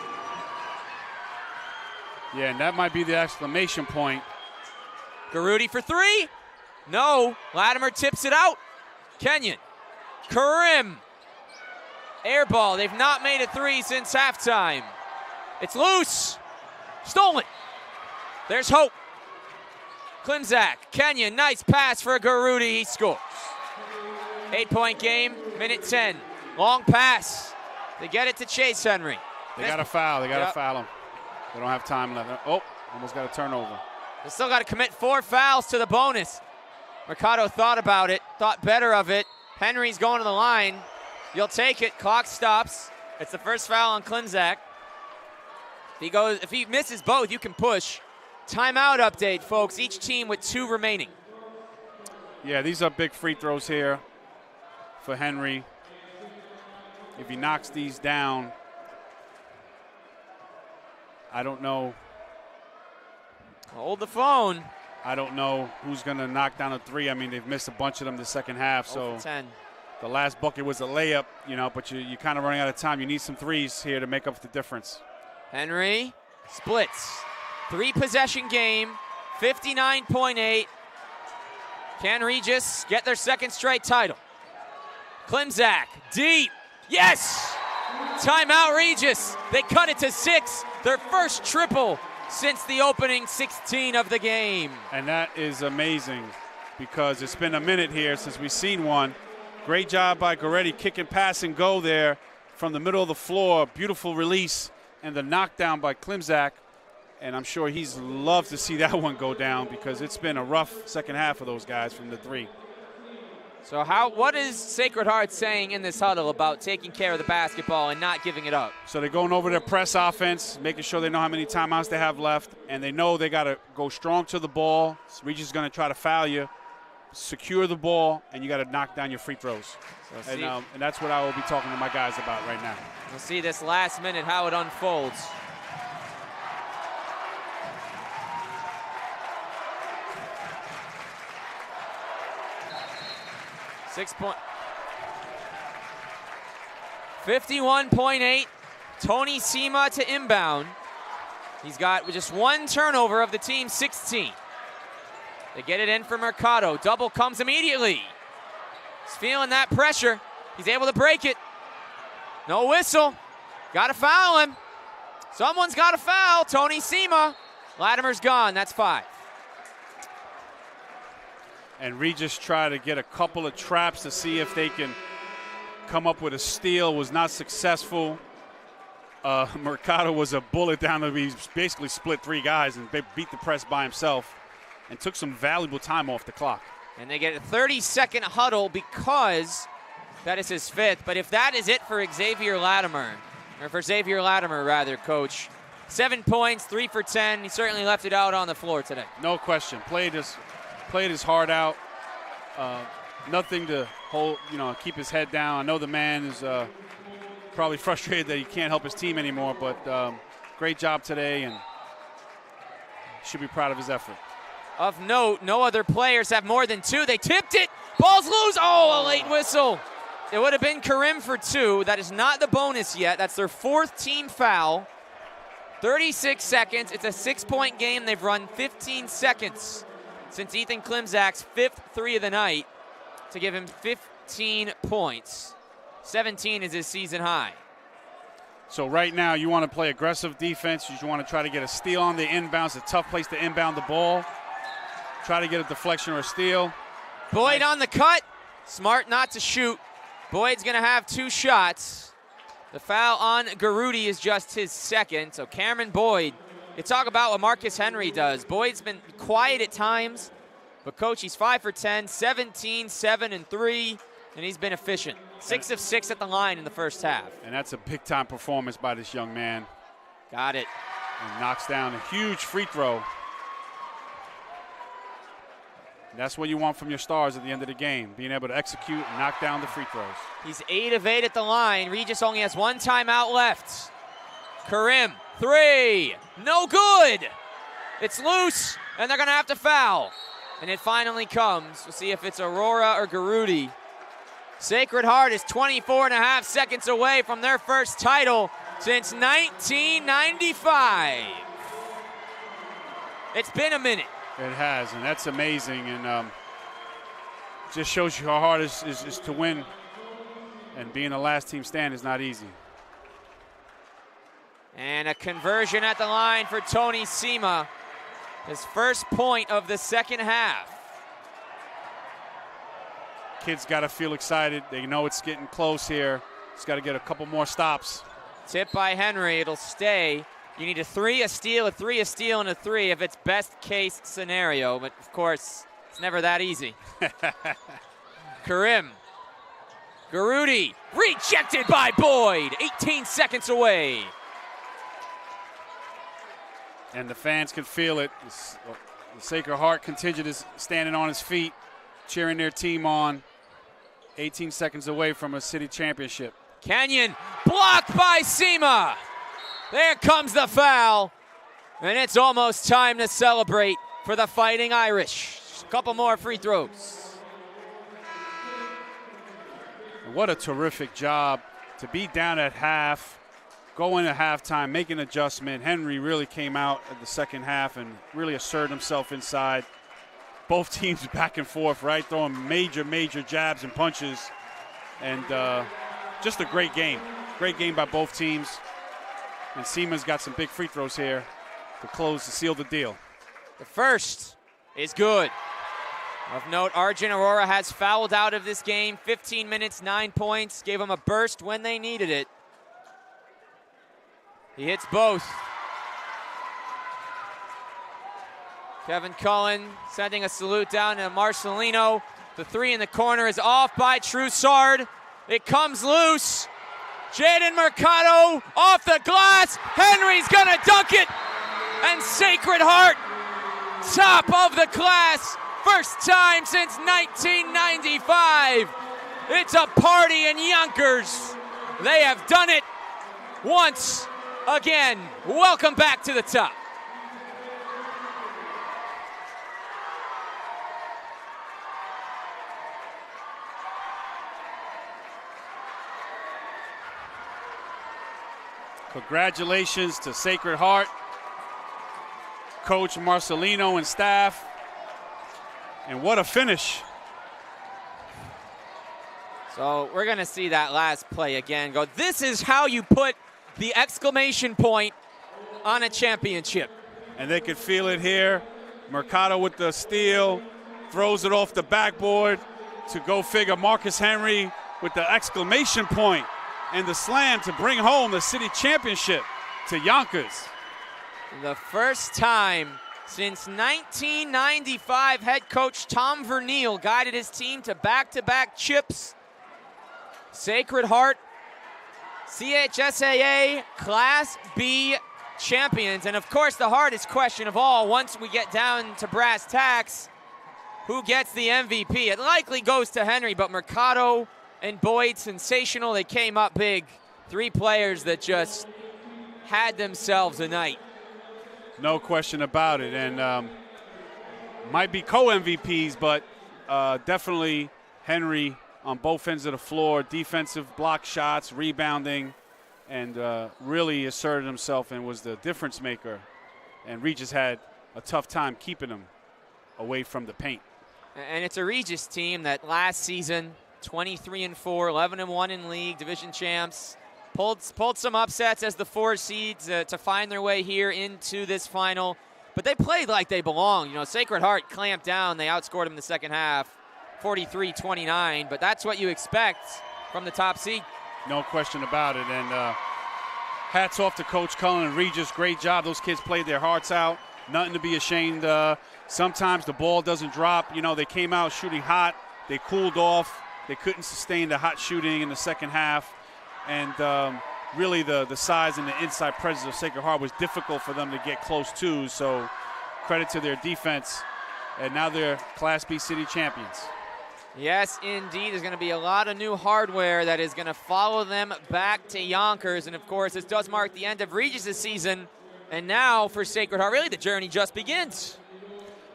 Speaker 4: Yeah, and that might be the exclamation point.
Speaker 3: Garudi for three. No. Latimer tips it out. Kenyon. Karim. Air ball. They've not made a three since halftime. It's loose. Stolen. There's hope. Klimzak. Kenyon. Nice pass for Garudi. He scores. 8-point game. Minute 10. Long pass. They get it to Chase Henry.
Speaker 4: They got a foul. They got to foul him. They don't have time left. Oh, almost got a turnover.
Speaker 3: They still got to commit 4 fouls to the bonus. Mercado thought about it, thought better of it. Henry's going to the line. You'll take it. Clock stops. It's the first foul on Klimzak. If he misses both, you can push. Timeout update, folks. Each team with 2 remaining.
Speaker 4: Yeah, these are big free throws here for Henry. If he knocks these down, I don't know.
Speaker 3: Hold the phone.
Speaker 4: I don't know who's going to knock down a 3. I mean, they've missed a bunch of them the second half. So
Speaker 3: 10.
Speaker 4: The last bucket was a layup, but you're kind of running out of time. You need some threes here to make up the difference.
Speaker 3: Henry splits. 3-possession game, 59.8. Can Regis get their second straight title? Klimzak, deep. Yes! Timeout Regis. They cut it to 6. Their first triple since the opening 16 of the game.
Speaker 4: And that is amazing because it's been a minute here since we've seen one. Great job by Goretti, kick and pass and go there from the middle of the floor. Beautiful release and the knockdown by Klimzak. And I'm sure he's loved to see that one go down because it's been a rough second half for those guys from the 3.
Speaker 3: So what is Sacred Heart saying in this huddle about taking care of the basketball and not giving it up?
Speaker 4: So they're going over their press offense, making sure they know how many timeouts they have left, and they know they got to go strong to the ball. So Regis is going to try to foul you, secure the ball, and you got to knock down your free throws. So and that's what I will be talking to my guys about right now.
Speaker 3: We'll see this last minute how it unfolds. Six point. 51.8. Tony Sema to inbound. He's got just 1 turnover of the team's 16. They get it in for Mercado. Double comes immediately. He's feeling that pressure. He's able to break it. No whistle. Got to foul him. Someone's got to foul. Tony Sema. Latimer's gone. That's 5.
Speaker 4: And Regis tried to get a couple of traps to see if they can come up with a steal. Was not successful. Mercado was a bullet down the. He basically split 3 guys and beat the press by himself and took some valuable time off the clock.
Speaker 3: And they get a 30-second huddle because that is his 5th. But if that is it for Xavier Latimer, rather, Coach, 7 points, 3 for 10. He certainly left it out on the floor today.
Speaker 4: No question. Played his heart out. Nothing to hold, keep his head down. I know the man is probably frustrated that he can't help his team anymore, but great job today, and should be proud of his effort.
Speaker 3: Of note, no other players have more than 2. They tipped it. Ball's loose. Oh, a late whistle. It would have been Karim for 2. That is not the bonus yet. That's their 4th team foul. 36 seconds. It's a 6-point game. They've run 15 seconds since Ethan Klimzak's 5th 3 of the night to give him 15 points. 17 is his season high.
Speaker 4: So right now you want to play aggressive defense. You want to try to get a steal on the inbounds. It's a tough place to inbound the ball. Try to get a deflection or a steal.
Speaker 3: Boyd on the cut. Smart not to shoot. Boyd's going to have 2 shots. The foul on Garudi is just his 2nd. So Cameron Boyd. You talk about what Marcus Henry does. Boyd's been quiet at times, but Coach, he's 5 for 10, 17, 7, and 3, and he's been efficient. 6 of 6 at the line in the first half.
Speaker 4: And that's a big-time performance by this young man.
Speaker 3: Got it.
Speaker 4: And knocks down a huge free throw. And that's what you want from your stars at the end of the game, being able to execute and knock down the free throws.
Speaker 3: He's 8 of 8 at the line. Regis only has 1 timeout left. Karim. 3, no good. It's loose, and they're going to have to foul. And it finally comes. We'll see if it's Aurora or Garudi. Sacred Heart is 24.5 seconds away from their first title since 1995. It's been a minute.
Speaker 4: It has, and that's amazing, and just shows you how hard it is to win, and being the last team stand is not easy.
Speaker 3: And a conversion at the line for Tony Sima. His first point of the second half.
Speaker 4: Kids got to feel excited. They know it's getting close here. It's got to get a couple more stops.
Speaker 3: Tip by Henry. It'll stay. You need a 3, a steal, a 3, a steal, and a 3 if it's best case scenario. But, of course, it's never that easy. Karim. Garudi. Rejected by Boyd. 18 seconds away.
Speaker 4: And the fans can feel it. The Sacred Heart contingent is standing on his feet, cheering their team on. 18 seconds away from a city championship.
Speaker 3: Kenyon blocked by Sima. There comes the foul. And it's almost time to celebrate for the Fighting Irish. A couple more free throws.
Speaker 4: What a terrific job to be down at half, go into halftime, make an adjustment. Henry really came out in the second half and really asserted himself inside. Both teams back and forth, right? Throwing major jabs and punches. And just a great game. Great game by both teams. And Seaman's got some big free throws here to seal the deal.
Speaker 3: The first is good. Of note, Arjun Aurora has fouled out of this game. 15 minutes, 9 points. Gave him a burst when they needed it. He hits both. Kevin Cullen sending a salute down to Marcelino. The 3 in the corner is off by Troussard. It comes loose. Jaden Mercado off the glass. Henry's gonna dunk it. And Sacred Heart, top of the class. First time since 1995. It's a party in Yonkers. They have done it once again. Welcome back to the top.
Speaker 4: Congratulations to Sacred Heart, Coach Marcelino and staff. And what a finish.
Speaker 3: So we're going to see that last play again. Go, this is how you put the exclamation point on a championship.
Speaker 4: And they could feel it here. Mercado with the steal, throws it off the backboard to go figure. Marcus Henry with the exclamation point and the slam to bring home the city championship to Yonkers.
Speaker 3: The first time since 1995, head coach Tom Verneal guided his team to back-to-back chips. Sacred Heart, CHSAA Class B champions. And of course, the hardest question of all, once we get down to brass tacks, who gets the MVP? It likely goes to Henry, but Mercado and Boyd, sensational. They came up big. 3 players that just had themselves a night.
Speaker 4: No question about it. And might be co-MVPs, but definitely Henry on both ends of the floor. Defensive block shots, rebounding, and really asserted himself and was the difference maker. And Regis had a tough time keeping him away from the paint.
Speaker 3: And it's a Regis team that last season, 23-4, 11-1 in league, division champs, pulled some upsets as the 4 seeds to find their way here into this final. But they played like they belong. You know, Sacred Heart clamped down. They outscored them in the second half, 43-29. But that's what you expect from the top seed.
Speaker 4: No question about it. And hats off to Coach Cullen and Regis. Great job. Those kids played their hearts out. Nothing to be ashamed of. Sometimes the ball doesn't drop. You know, they came out shooting hot. They cooled off. They couldn't sustain the hot shooting in the second half. And really the size and the inside presence of Sacred Heart was difficult for them to get close to. So credit to their defense. And now they're Class B city champions.
Speaker 3: Yes, indeed. There's going to be a lot of new hardware that is going to follow them back to Yonkers. And, of course, this does mark the end of Regis' season. And now for Sacred Heart, really the journey just begins.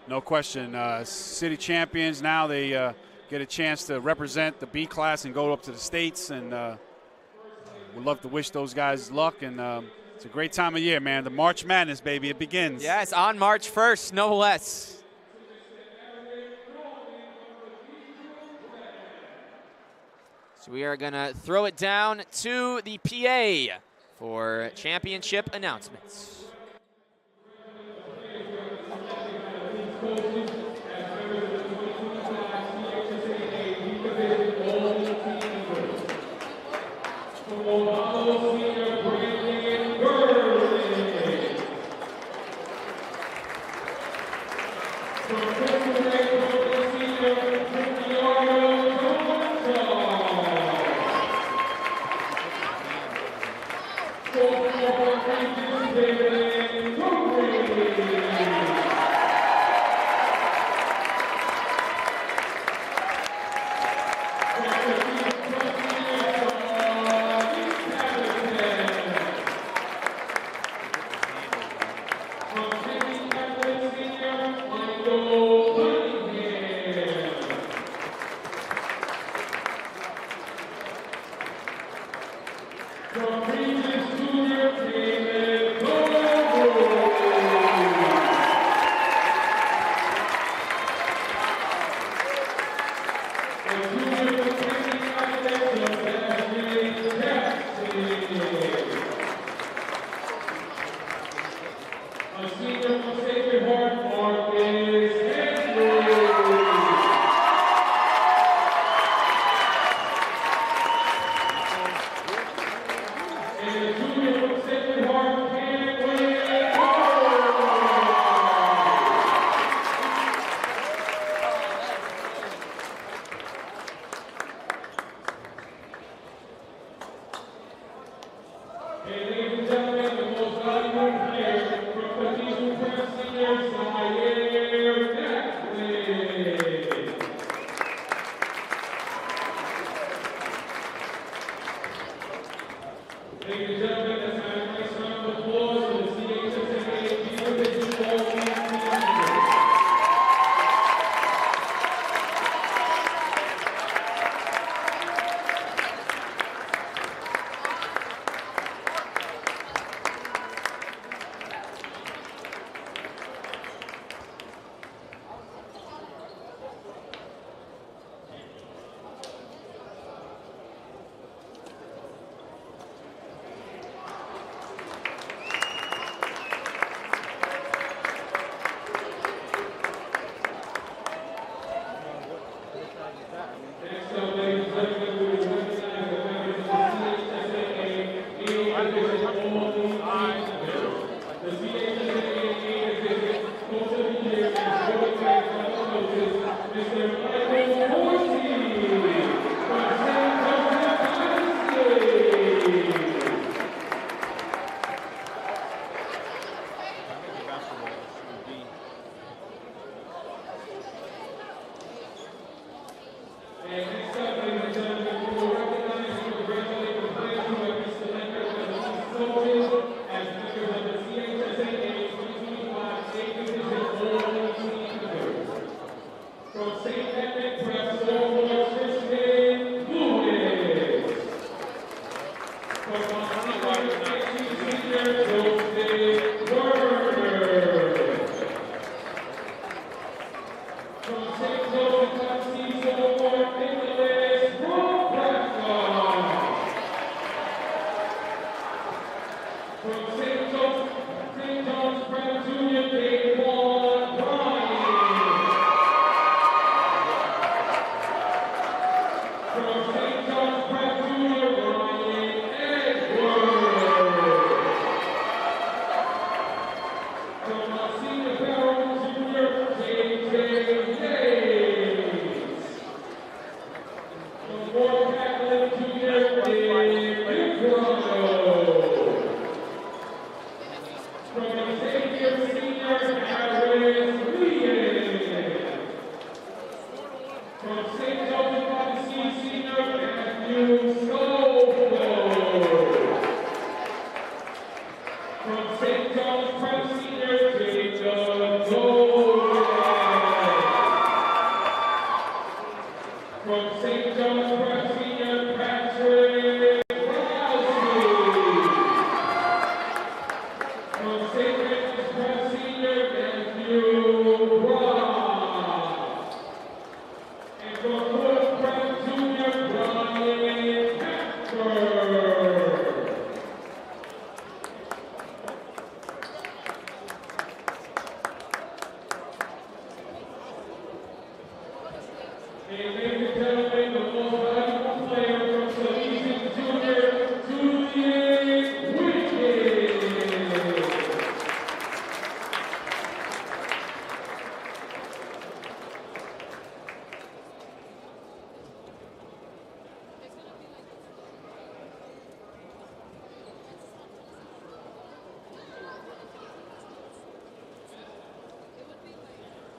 Speaker 4: No question. City champions, now they get a chance to represent the B class and go up to the States. And we'd love to wish those guys luck and It's a great time of year, man. The March Madness, baby, it begins.
Speaker 3: Yes, on March 1st, no less. So we are going to throw it down to the PA for championship announcements.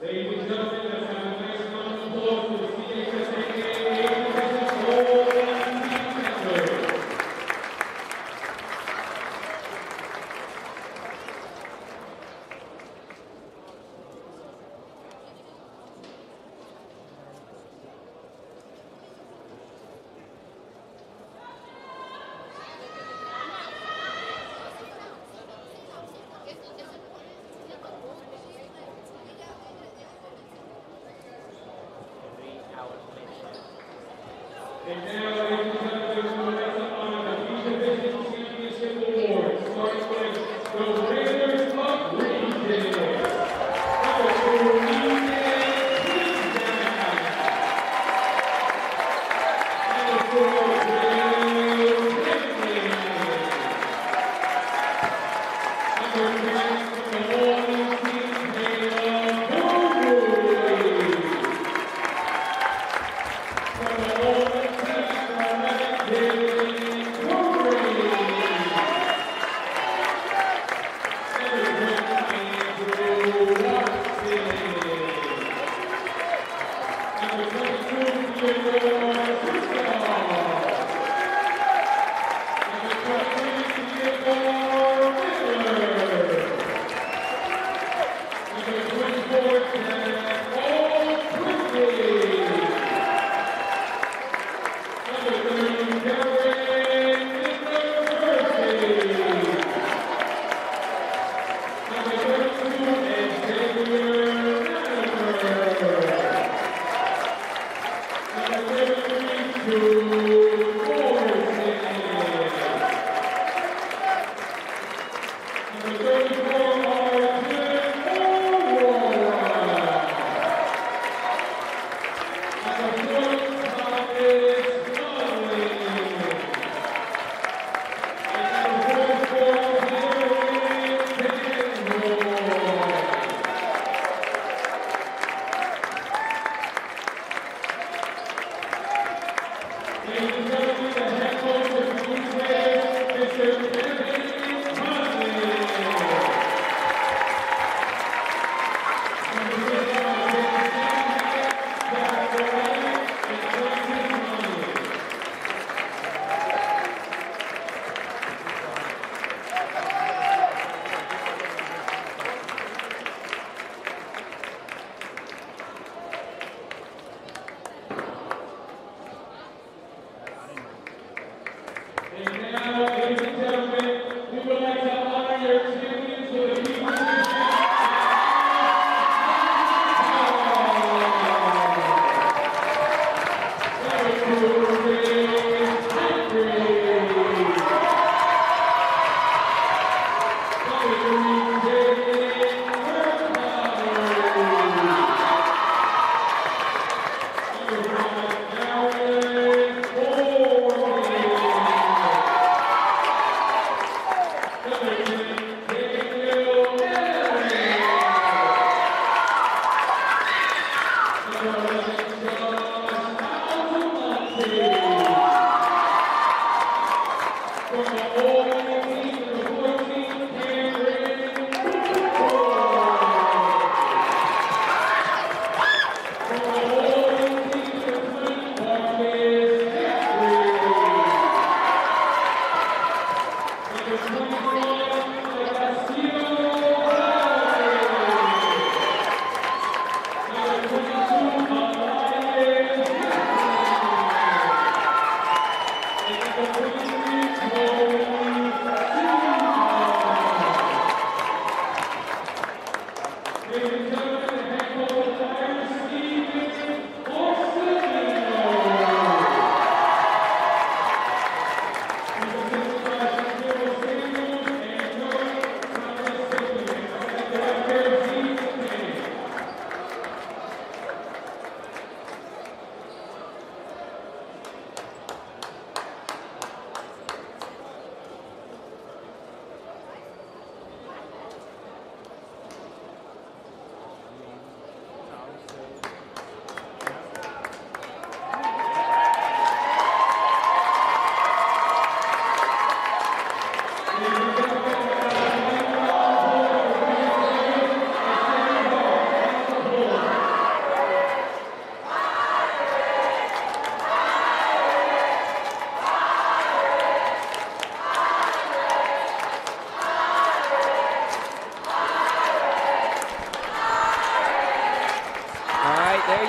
Speaker 9: Ladies and gentlemen, let's have a nice round of applause for the CHSAA Position Goal and Defender. And now, ladies and gentlemen, we'll have to honor the B-Division Championship Award, starting with the Raiders of Regis.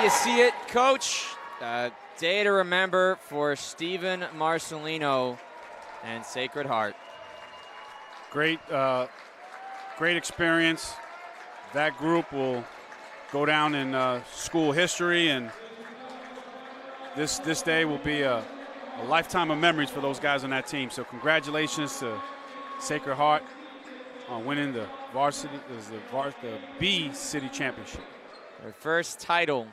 Speaker 3: you see it, Coach. Day to remember for Steven Marcelino and Sacred Heart.
Speaker 4: Great experience. That group will go down in school history, and this day will be a lifetime of memories for those guys on that team. So congratulations to Sacred Heart on winning the varsity, the B City Championship.
Speaker 3: Their first title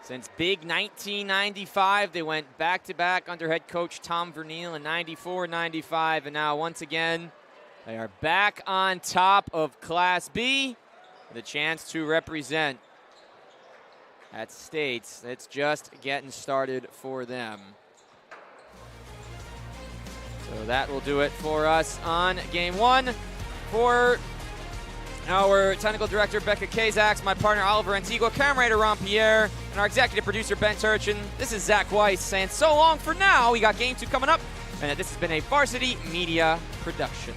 Speaker 3: since big 1995. They went back-to-back under head coach Tom Vernil in 94, 95, and now once again they are back on top of Class B with a chance to represent at states. It's just getting started for them. So that will do it for us on game one. For our technical director, Becca Kazaks, my partner, Oliver Antigua, camera writer, Ron Pierre, and our executive producer, Ben Turchin, this is Zach Weiss saying so long for now. We got game two coming up, and this has been a Varsity Media production.